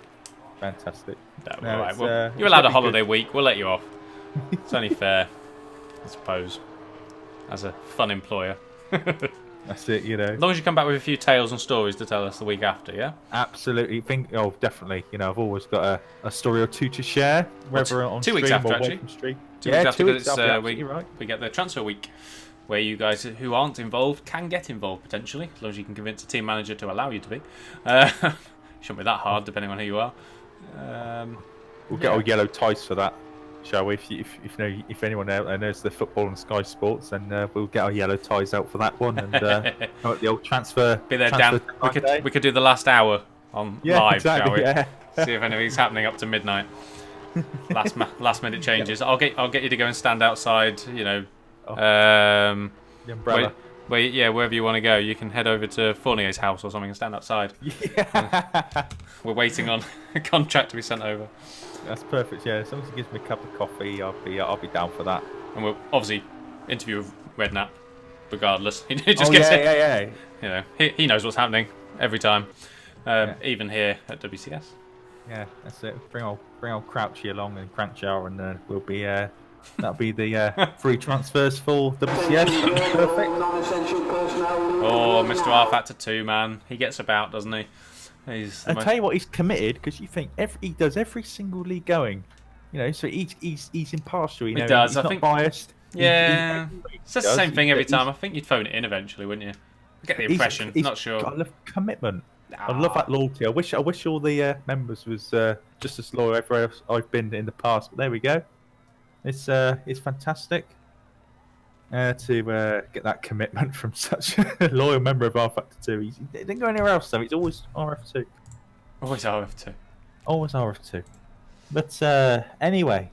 C: Fantastic.
B: No, all right. Well, you're allowed a holiday week. We'll let you off. It's only fair, I suppose, as a fun employer.
C: That's it,
B: As long as you come back with a few tales and stories to tell us the week after, yeah?
C: Absolutely. Definitely. I've always got a story or two to share, whether on
B: 2 weeks
C: stream
B: after,
C: or
B: actually.
C: from stream.
B: 2 weeks after,
C: 2 weeks
B: because
C: after,
B: we get the transfer week, where you guys who aren't involved can get involved, potentially, as long as you can convince a team manager to allow you to be. Shouldn't be that hard, depending on who you are.
C: We'll get our yellow ties for that, shall we? If anyone out there knows the football and Sky Sports, then we'll get our yellow ties out for that one, and the old transfer.
B: Be there, Dan. We could do the last hour on live,
C: exactly,
B: shall we?
C: Yeah.
B: See if anything's happening up to midnight. Last minute changes. I'll get you to go and stand outside.
C: The umbrella.
B: Wherever you want to go, you can head over to Fournier's house or something and stand outside.
C: Yeah.
B: We're waiting on a contract to be sent over.
C: That's perfect. Yeah, as long as he gives me a cup of coffee, I'll be down for that.
B: And we'll obviously interview with Redknapp, regardless. He knows what's happening every time, even here at WCS.
C: Yeah, that's it. Bring old Crouchy along and Cranchar, and we'll be that'll be the free transfers for WCS. Perfect.
B: Oh, Mr. Rfactor 2, man, he gets about, doesn't he?
C: I tell you what, he's committed, because you think he does every single league going, so he's impartial.
B: He does.
C: He's not biased.
B: Yeah, it's just the same thing every time. I think you'd phone it in eventually, wouldn't you? I get the impression. Not sure.
C: I love commitment. I love that loyalty. I wish all the members was just as loyal everywhere I've been in the past. But there we go. It's fantastic to get that commitment from such a loyal member of Rfactor 2. He didn't go anywhere else, though. He's always RF2.
B: Always RF2.
C: Always RF2. But anyway,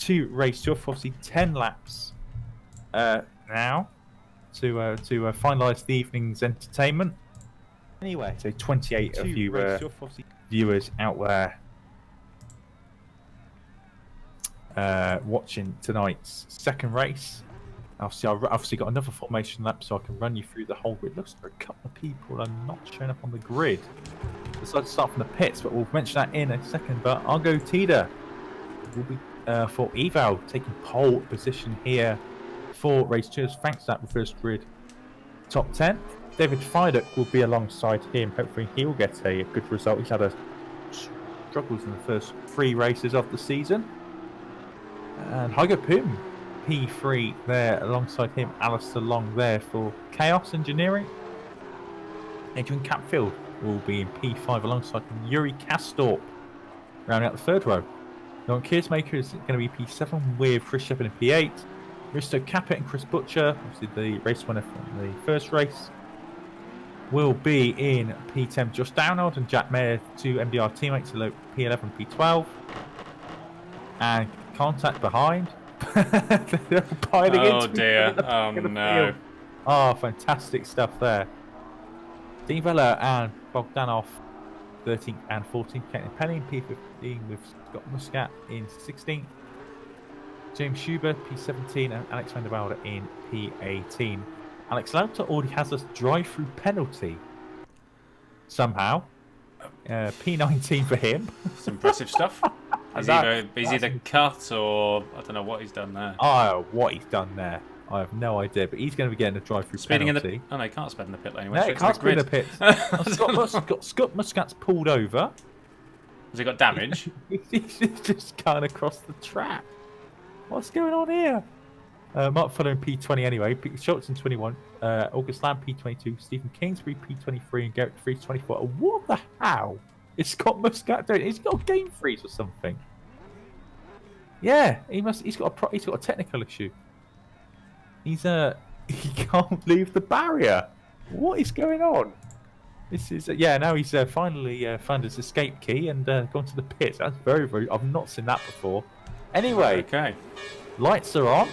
C: to race to obviously 10 laps now to finalise the evening's entertainment. Anyway, so 28 of you viewers out there watching tonight's second race. Obviously, I've obviously got another formation lap, so I can run you through the whole grid. Looks like a couple of people are not showing up on the grid. Decided to start from the pits, but we'll mention that in a second. But Argo Tida will be for Eval taking pole position here for race 2. Thanks to that reverse grid top 10. David Fidek will be alongside him. Hopefully he'll get a good result. He's had a struggles in the first 3 races of the season. And Hygo Pum, P3 there alongside him. Alistair Long there for Chaos Engineering. Adrian Capfield will be in P5 alongside Yuri Kastorp, rounding out the 3rd row. Now, Kearsmaker is going to be P7 with Chris Shepard in P8. Risto Capet and Chris Butcher, obviously the race winner from the first race, will be in P10. Josh Downard and Jack Mayer, 2 MDR teammates, P11, P12. And Contact behind. They're piling
B: oh
C: into
B: dear, oh no.
C: Field. Oh, fantastic stuff there. Dean Vella and Bogdanov, 13th and 14th. Caitlin Penny in P15 with Scott Muscat in 16th. James Schubert, P17, and Alex van der Woude in P18. Alex Lauter already has a drive-through penalty. Somehow. P19 for him.
B: It's impressive stuff. He's either cut or I don't know what he's done there.
C: Oh, what he's done there. I have no idea, but he's going to be getting a drive-through penalty.
B: Oh no, he can't sped in the pit lane.
C: No, he can't sped in the pit. Scott Muscat's pulled over.
B: Has he got damage?
C: He's just going across the track. What's going on here? Mark Fuller in P20 anyway. Schultz in 21. August Lamb P22. Stephen Kingsbury P23 and Garrett Freeze 24. What the hell is Scott Muscat doing? He's got a game freeze or something. Yeah, he's got a technical issue. He can't leave the barrier. What is going on? This is now he's finally found his escape key and gone to the pits. That's very, very. I've not seen that before. Anyway,
B: okay.
C: Lights are on.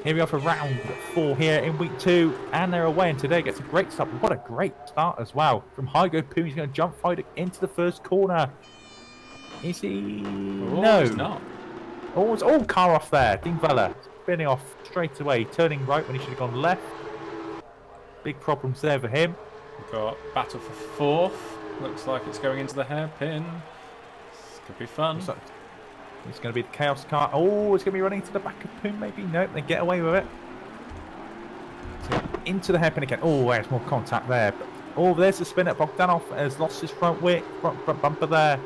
C: Here we are for round 4 here in week 2, and they're away. And today gets a great start. What a great start as well from Hygo Pum. He's going to jump fight into the first corner. Is he? No,
B: he's not.
C: Oh, it's all car off there. Dean Vella spinning off straight away, turning right when he should have gone left. Big problems there for him.
B: We've got battle for 4th. Looks like it's going into the hairpin. This could be fun.
C: It's going to be the Chaos car. Oh, it's going to be running to the back of Pum, maybe. Nope, they get away with it. So into the hairpin again. Oh, there's more contact there. Oh, there's the spin at Bogdanov. Has lost his front bumper there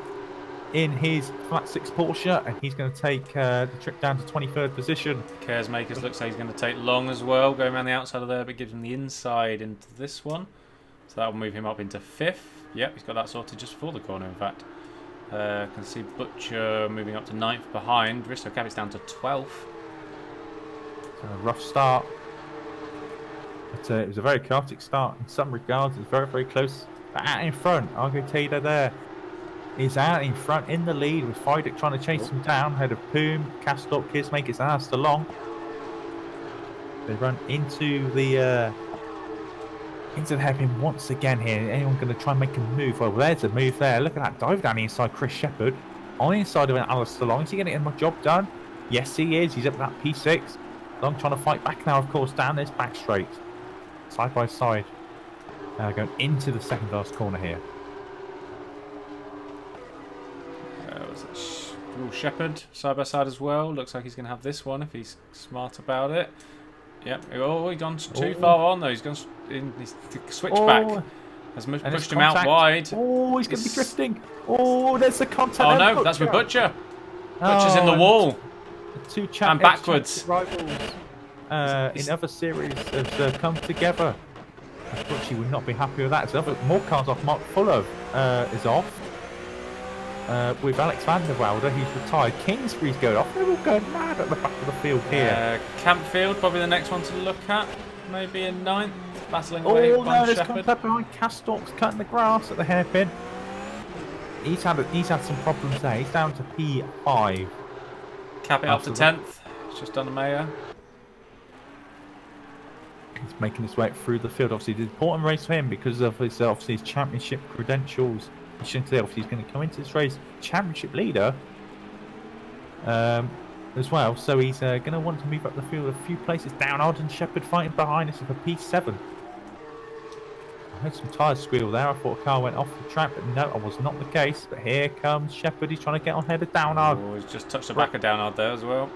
C: in his flat 6 Porsche, and he's going to take the trip down to 23rd position.
B: Caresmakers looks like he's going to take long as well, going around the outside of there, but gives him the inside into this one. So that will move him up into 5th. Yep, he's got that sorted just before the corner, in fact. Can see Butcher moving up to 9th behind. Risto Capit's down to 12th.
C: So a rough start. But it was a very chaotic start in some regards. It's very, very close. But out in front, Argo Taylor there is out in front in the lead with Fidek trying to chase him down. Ahead of Pum, Castorp, Kearsmaker, and Alistair Long. They run into the hairpin once again here. Anyone going to try and make a move? Well, there's a move there. Look at that dive down the inside. Chris Shepard on the inside of an Alistair Long. Is he going to get my job done? Yes, he is. He's up that P6. Long trying to fight back now, of course, down this back straight. Side by side. Going into the second last corner here.
B: Shepard side by side as well. Looks like he's going to have this one if he's smart about it. Yep. Oh, he's gone too far on though. He's gone in his switchback. Has pushed him out wide.
C: Oh, he's going to be drifting. Oh, there's the contact.
B: Oh no, that's with Butcher. Butcher's in the wall.
C: The 2
B: and backwards.
C: Rivals in other series have come together. Butcher would not be happy with that. So more cars off. Mark Fuller is off. With Alex van der Woude, he's retired. Kingsbury's going off. They're all going mad at the back of the field here.
B: Campfield, probably the next one to look at. Maybe in 9th, battling away
C: no, there's
B: Shepard.
C: contact behind. Castorp's cutting the grass at the hairpin. he's had some problems there. He's down to P5.
B: Cap it up to 10th. He's just done a mayor.
C: He's making his way through the field. Obviously, the important race for him because of his his championship credentials. Obviously, he's going to come into this race championship leader as well. So he's going to want to move up the field a few places. Downard and Shepherd fighting behind us with a P7. I heard some tyres squeal there. I thought a car went off the track, but no, it was not the case. But here comes Shepherd. He's trying to get on ahead of Downard.
B: Oh, he's just touched the back of Downard there as well.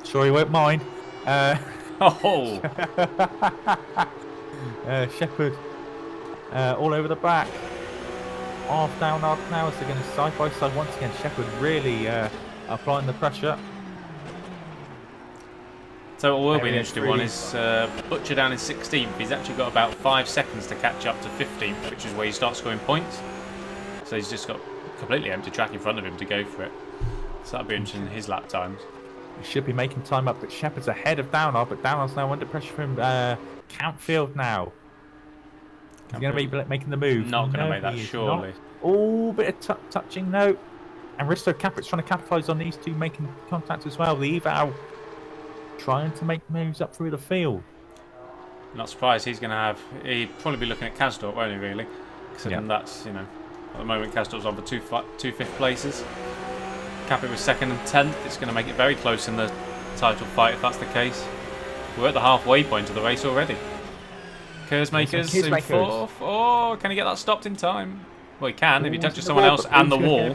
C: Sure, he won't mind.
B: Oh!
C: Shepherd all over the back. Off Downard now as they're going to side by side once again. Shepherd really applying the pressure.
B: So what will be an interesting one is Butcher down in 16th. He's actually got about 5 seconds to catch up to 15th, which is where you start scoring points. So he's just got completely empty track in front of him to go for it. So that'll be interesting in his lap times.
C: He should be making time up, but Shepherd's ahead of Downard, but Downard's now under pressure from Campfield now. He's going to be making the move.
B: Not going to make that, surely.
C: Oh, bit of touching, no. And Risto Capit's trying to capitalise on these two making contact as well. The Eval trying to make moves up through the field.
B: Not surprised he's going to have... He'd probably be looking at Kasdorp, won't he, really? Because that's, you know, at the moment Kasdorp's on for two fifth places. Capit was 2nd and 10th. It's going to make it very close in the title fight if that's the case. We're at the halfway point of the race already. Kersmakers in 4th. Oh, can he get that stopped in time? Well, he can if he touches someone else and the wall.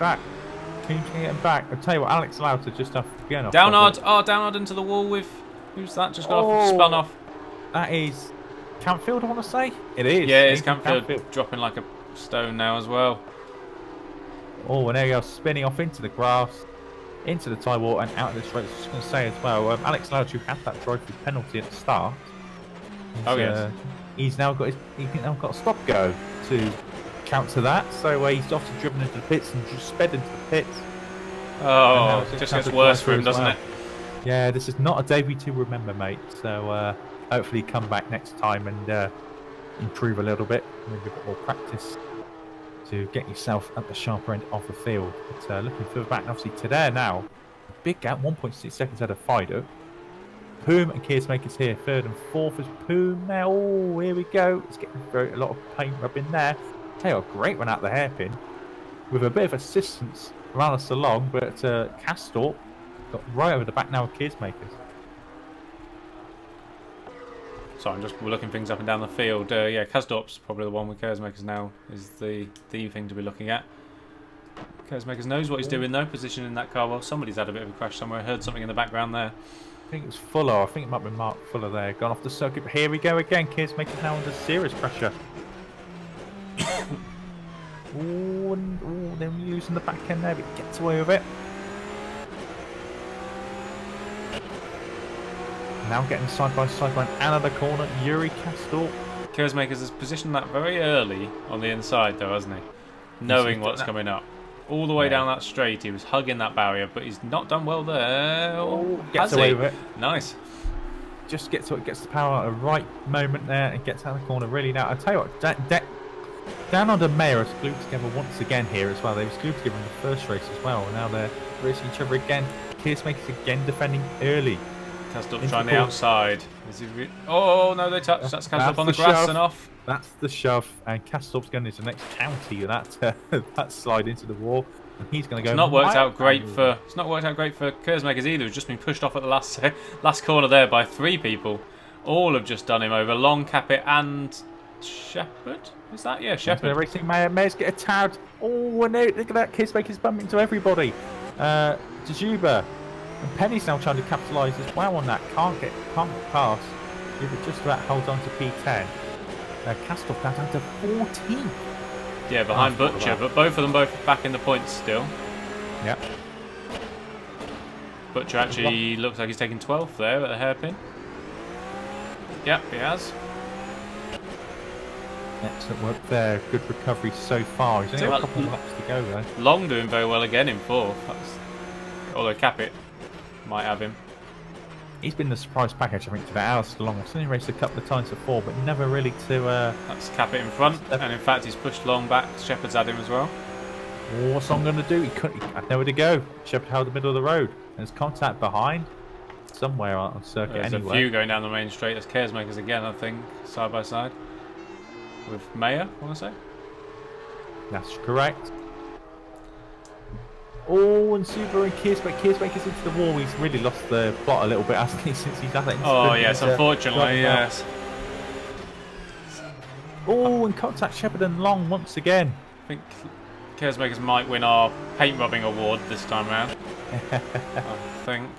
C: Who's going to get him back? I'll tell you what, Alex Lauter just off again.
B: Downard. Oh, Downard into the wall with... Who's that? Just got off, spun off.
C: That is Campfield, I want to say. It is.
B: Yeah, it's Campfield dropping like a stone now as well.
C: Oh, and there he goes, spinning off into the grass, into the tie wall, and out of this race. I was just going to say as well, Alex Lauter, who had that drive-through penalty at the start.
B: Yes.
C: He's now got a stop go to counter that. So he's obviously driven into the pits and just sped into the pits.
B: Oh, it just gets worse for him, doesn't it?
C: Yeah, this is not a debut to remember, mate. So hopefully come back next time and improve a little bit, maybe a bit more practice to get yourself at the sharper end of the field. But looking further back, obviously today now, big gap, 1.6 seconds out of Fido. Poom and Kearsmakers here, 3rd and 4th is Poom now. Oh, here we go. It's getting a lot of paint rubbing there. Tell you what, great run out the hairpin with a bit of assistance ran us along, but Kastorp got right over the back now of Kearsmakers.
B: So I'm just looking things up and down the field. Yeah, Kasdorp's probably the one with Kearsmakers now is the thing to be looking at. Kearsmakers knows what he's doing though, positioning that car well. Somebody's had a bit of a crash somewhere. I heard something in the background there.
C: I think it was Fuller. I think it might be Mark Fuller there. Gone off the circuit. But here we go again. Kearsmakers now under serious pressure. They're using the back end there, but he gets away with it. Now getting side by side line out of the corner. Yuri Kastorp.
B: Kearsmakers has positioned that very early on the inside though, hasn't he? Knowing what's coming up. All the way down that straight, he was hugging that barrier, but he's not done well there. Oh,
C: gets away with it.
B: Nice.
C: Just gets the power at the right moment there and gets out of the corner really now. I tell you what, down under Mayor is glued together once again here as well. They were glued together in the first race as well. Now they're racing each other again. Kearsmakers again defending early.
B: Kastorp trying the outside. Is he oh no, they touched. That's Kastorp on the grass
C: shove.
B: And off.
C: That's the shove, and Kastorp's going into the next county. That slide into the wall, and he's going to go.
B: It's not worked out great for Kearsmakers either. He's just been pushed off at the last corner there by 3 people. All have just done him over. Long, Capit, and Shepherd. Is that Shepherd?
C: Racing Mayor's get a tad. Oh, and look at that! Kearsmakers bumping into everybody. Dajuba and Penny's now trying to capitalise as well on that. Can't get past. But just about holds on to P10. Kastorp down to 14th.
B: Yeah, behind Butcher, but both of them back in the points still.
C: Yep.
B: Butcher actually looks like he's taking 12th there at the hairpin. Yep, he has.
C: Excellent work there. Good recovery so far. He's only got a couple of laps to go though.
B: Long doing very well again in 4th. Although Capit might have him.
C: He's been the surprise package, I think, today. Alistair Long. I've seen him race a couple of times before, but never really to...
B: That's Capit in front, and in fact he's pushed Long back. Shepherd's had him as well.
C: Oh, what's Long going to do? He had nowhere to go. Shepherd held the middle of the road. There's contact behind. Somewhere on circuit
B: There's
C: anyway.
B: a few going down the main straight. There's Cares Makers again, I think, side by side. With Mayer, I want to say.
C: That's correct. Oh, and Super and Kearsmaker's into the wall. He's really lost the plot a little bit, hasn't he, since he's had that incident.
B: Oh, yes, unfortunately, yes.
C: Oh, and contact Shepherd and Long once again.
B: I think Cares Makers might win our paint rubbing award this time round. I think.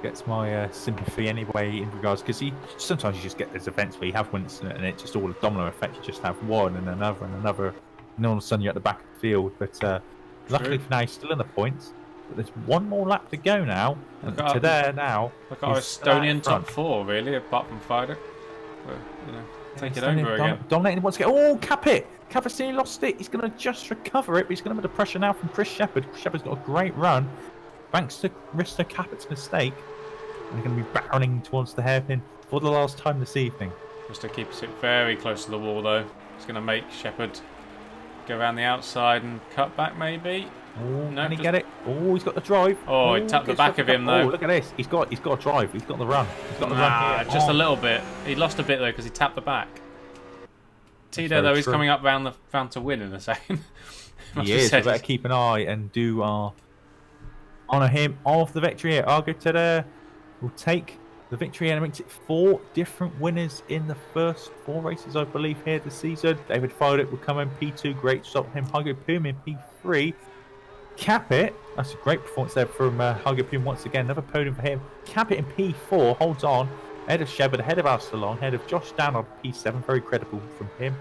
C: Gets my sympathy anyway in regards, because sometimes you just get those events where you have one incident and it just all a domino effect. You just have one and another and another, and all of a sudden you're at the back of the field. But luckily for now, he's still in the points. But there's one more lap to go now. And to there now.
B: Look at our Estonian top four, really, apart from Fido. You know, take it over again.
C: Dominating once again. Oh, Capit! Capit's nearly lost it. He's going to just recover it, but he's going to have the pressure now from Chris Shepherd. Shepherd's got a great run. Thanks to Risto Capit's mistake. And they're going to be barreling towards the hairpin for the last time this evening.
B: Risto keeps it very close to the wall, though. He's going to make Shepherd go around the outside and cut back, maybe.
C: Oh, no, can he get it? Oh, he's got the drive.
B: Oh, he tapped the back of him, though.
C: Oh, look at this. He's got a drive. He's got the run. He's got the run here.
B: Just a little bit. He lost a bit, though, because he tapped the back. Tito, though, he's coming up round to win in a second.
C: He is. We better keep an eye and do our honour him of the victory here. Argo today will take the victory and it makes it 4 different winners in the first 4 races, I believe, here this season. David Fodek will come in P2. Great stop from him. Hugo Poom in P3. Capit, that's a great performance there from Hugo Poom once again. Another podium for him. Capit in P4 holds on. Ahead of Shepherd, ahead of Alstalon, ahead of Josh Down on P7. Very credible from him.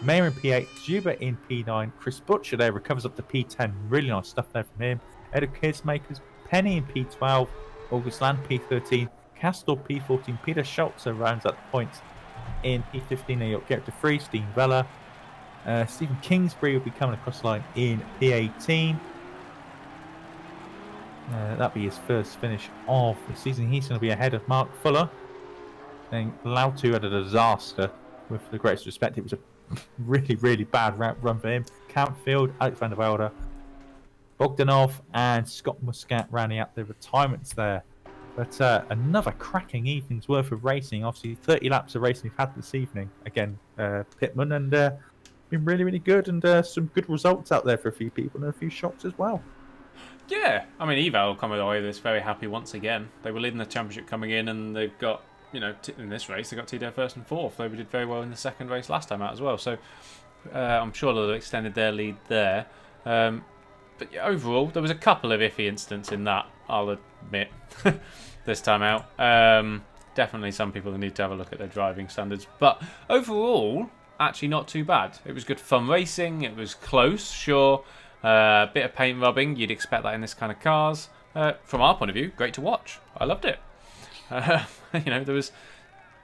C: Mayer in P8, Zuba in P9. Chris Butcher there recovers up to P10. Really nice stuff there from him. Ahead of Kids Makers, Penny in P12. August Land P13. Castor P14. Peter Schultz rounds up the points in P15. Now you'll get to 3. Steve Vella. Stephen Kingsbury will be coming across the line in P18. That'll be his first finish of the season. He's going to be ahead of Mark Fuller. And Lautu had a disaster. With the greatest respect, it was a really, really bad run for him. Campfield, Alex van der Velde, Bogdanov, and Scott Muscat rounding out the retirements there. But another cracking evening's worth of racing. Obviously, 30 laps of racing we've had this evening. Again, Pitman, and been really, really good, and some good results out there for a few people and a few shots as well.
B: Yeah, I mean, Eval come away with this very happy once again. They were leading the championship coming in, and they've got, you know, in this race, they got Tito first and fourth. They did very well in the second race last time out as well. So I'm sure they'll have extended their lead there. But yeah, overall, there was a couple of iffy incidents in that, I'll admit, this time out. Definitely some people need to have a look at their driving standards. But overall, actually not too bad. It was good fun racing. It was close, sure. Bit of paint rubbing. You'd expect that in this kind of cars. From our point of view, great to watch. I loved it. You know, there was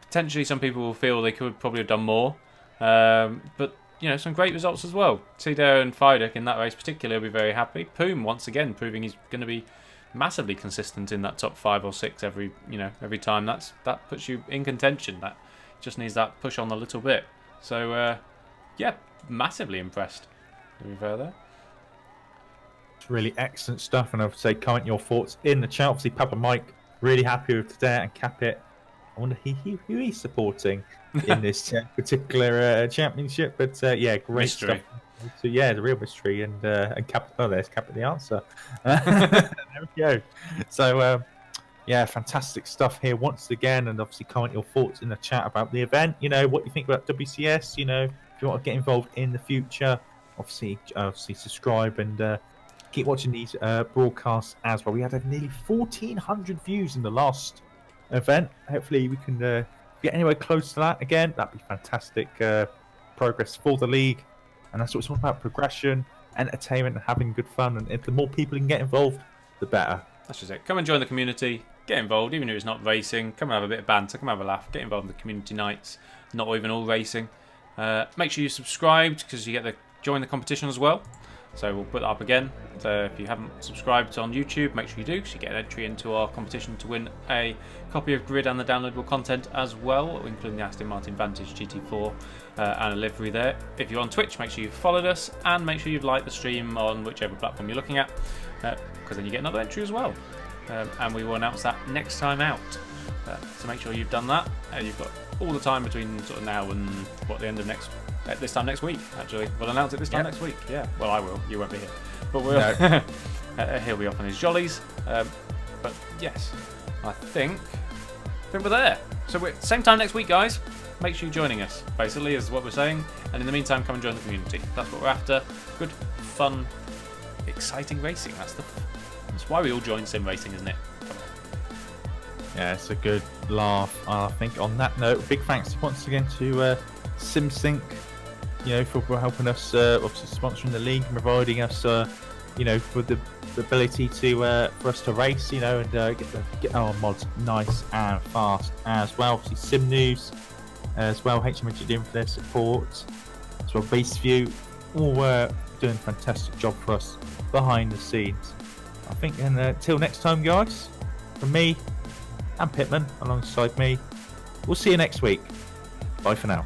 B: potentially some people will feel they could probably have done more. But, you know, some great results as well. Tito and Fidek in that race particularly will be very happy. Poom, once again, proving he's going to be massively consistent in that top 5 or 6 every time. That puts you in contention. That just needs that push on a little bit. So, yeah, massively impressed. To be fair there.
C: It's really excellent stuff, and I would say comment your thoughts in the chat. Obviously, Papa Mike really happy with today, and Capit. I wonder who he's supporting in this particular championship. But yeah, great
B: mystery
C: stuff. So yeah, the real mystery, and Capit. Oh, there's Capit the answer. There we go. So yeah, fantastic stuff here once again, and obviously comment your thoughts in the chat about the event. You know what you think about WCS. You know, if you want to get involved in the future, obviously subscribe and. Keep watching these broadcasts as well. We had nearly 1,400 views in the last event. Hopefully we can get anywhere close to that again. That'd be fantastic progress for the league. And that's what it's all about, progression, entertainment, and having good fun. And if the more people can get involved, the better.
B: That's just it. Come and join the community. Get involved, even if it's not racing. Come and have a bit of banter. Come and have a laugh. Get involved in the community nights. Not even all racing. Make sure you're subscribed because you get to join the competition as well. So we'll put that up again. So if you haven't subscribed on YouTube, make sure you do, because you get an entry into our competition to win a copy of Grid and the downloadable content as well, including the Aston Martin Vantage GT4 and a livery there. If you're on Twitch, make sure you've followed us, and make sure you've liked the stream on whichever platform you're looking at, because then you get another entry as well. And we will announce that next time out. So make sure you've done that. You've got all the time between sort of now and the end of this time next week. Actually, we'll announce it this time next week. Yeah. Well, I will. You won't be here, but we'll. No. He'll be off on his jollies. But yes, I think we're there. So we're same time next week, guys. Make sure you're joining us. Basically, is what we're saying. And in the meantime, come and join the community. That's what we're after. Good, fun, exciting racing. That's why we all join sim racing, isn't it?
C: Yeah, it's a good laugh. I think on that note, big thanks once again to SimSync, for helping us, obviously sponsoring the league and providing us, with the ability to for us to race, and get our mods nice and fast as well. Obviously, Sim News as well. HMH doing for their support as well. Baseview, all doing a fantastic job for us behind the scenes. I think, and until next time, guys, from me and Pitman alongside me, we'll see you next week. Bye for now.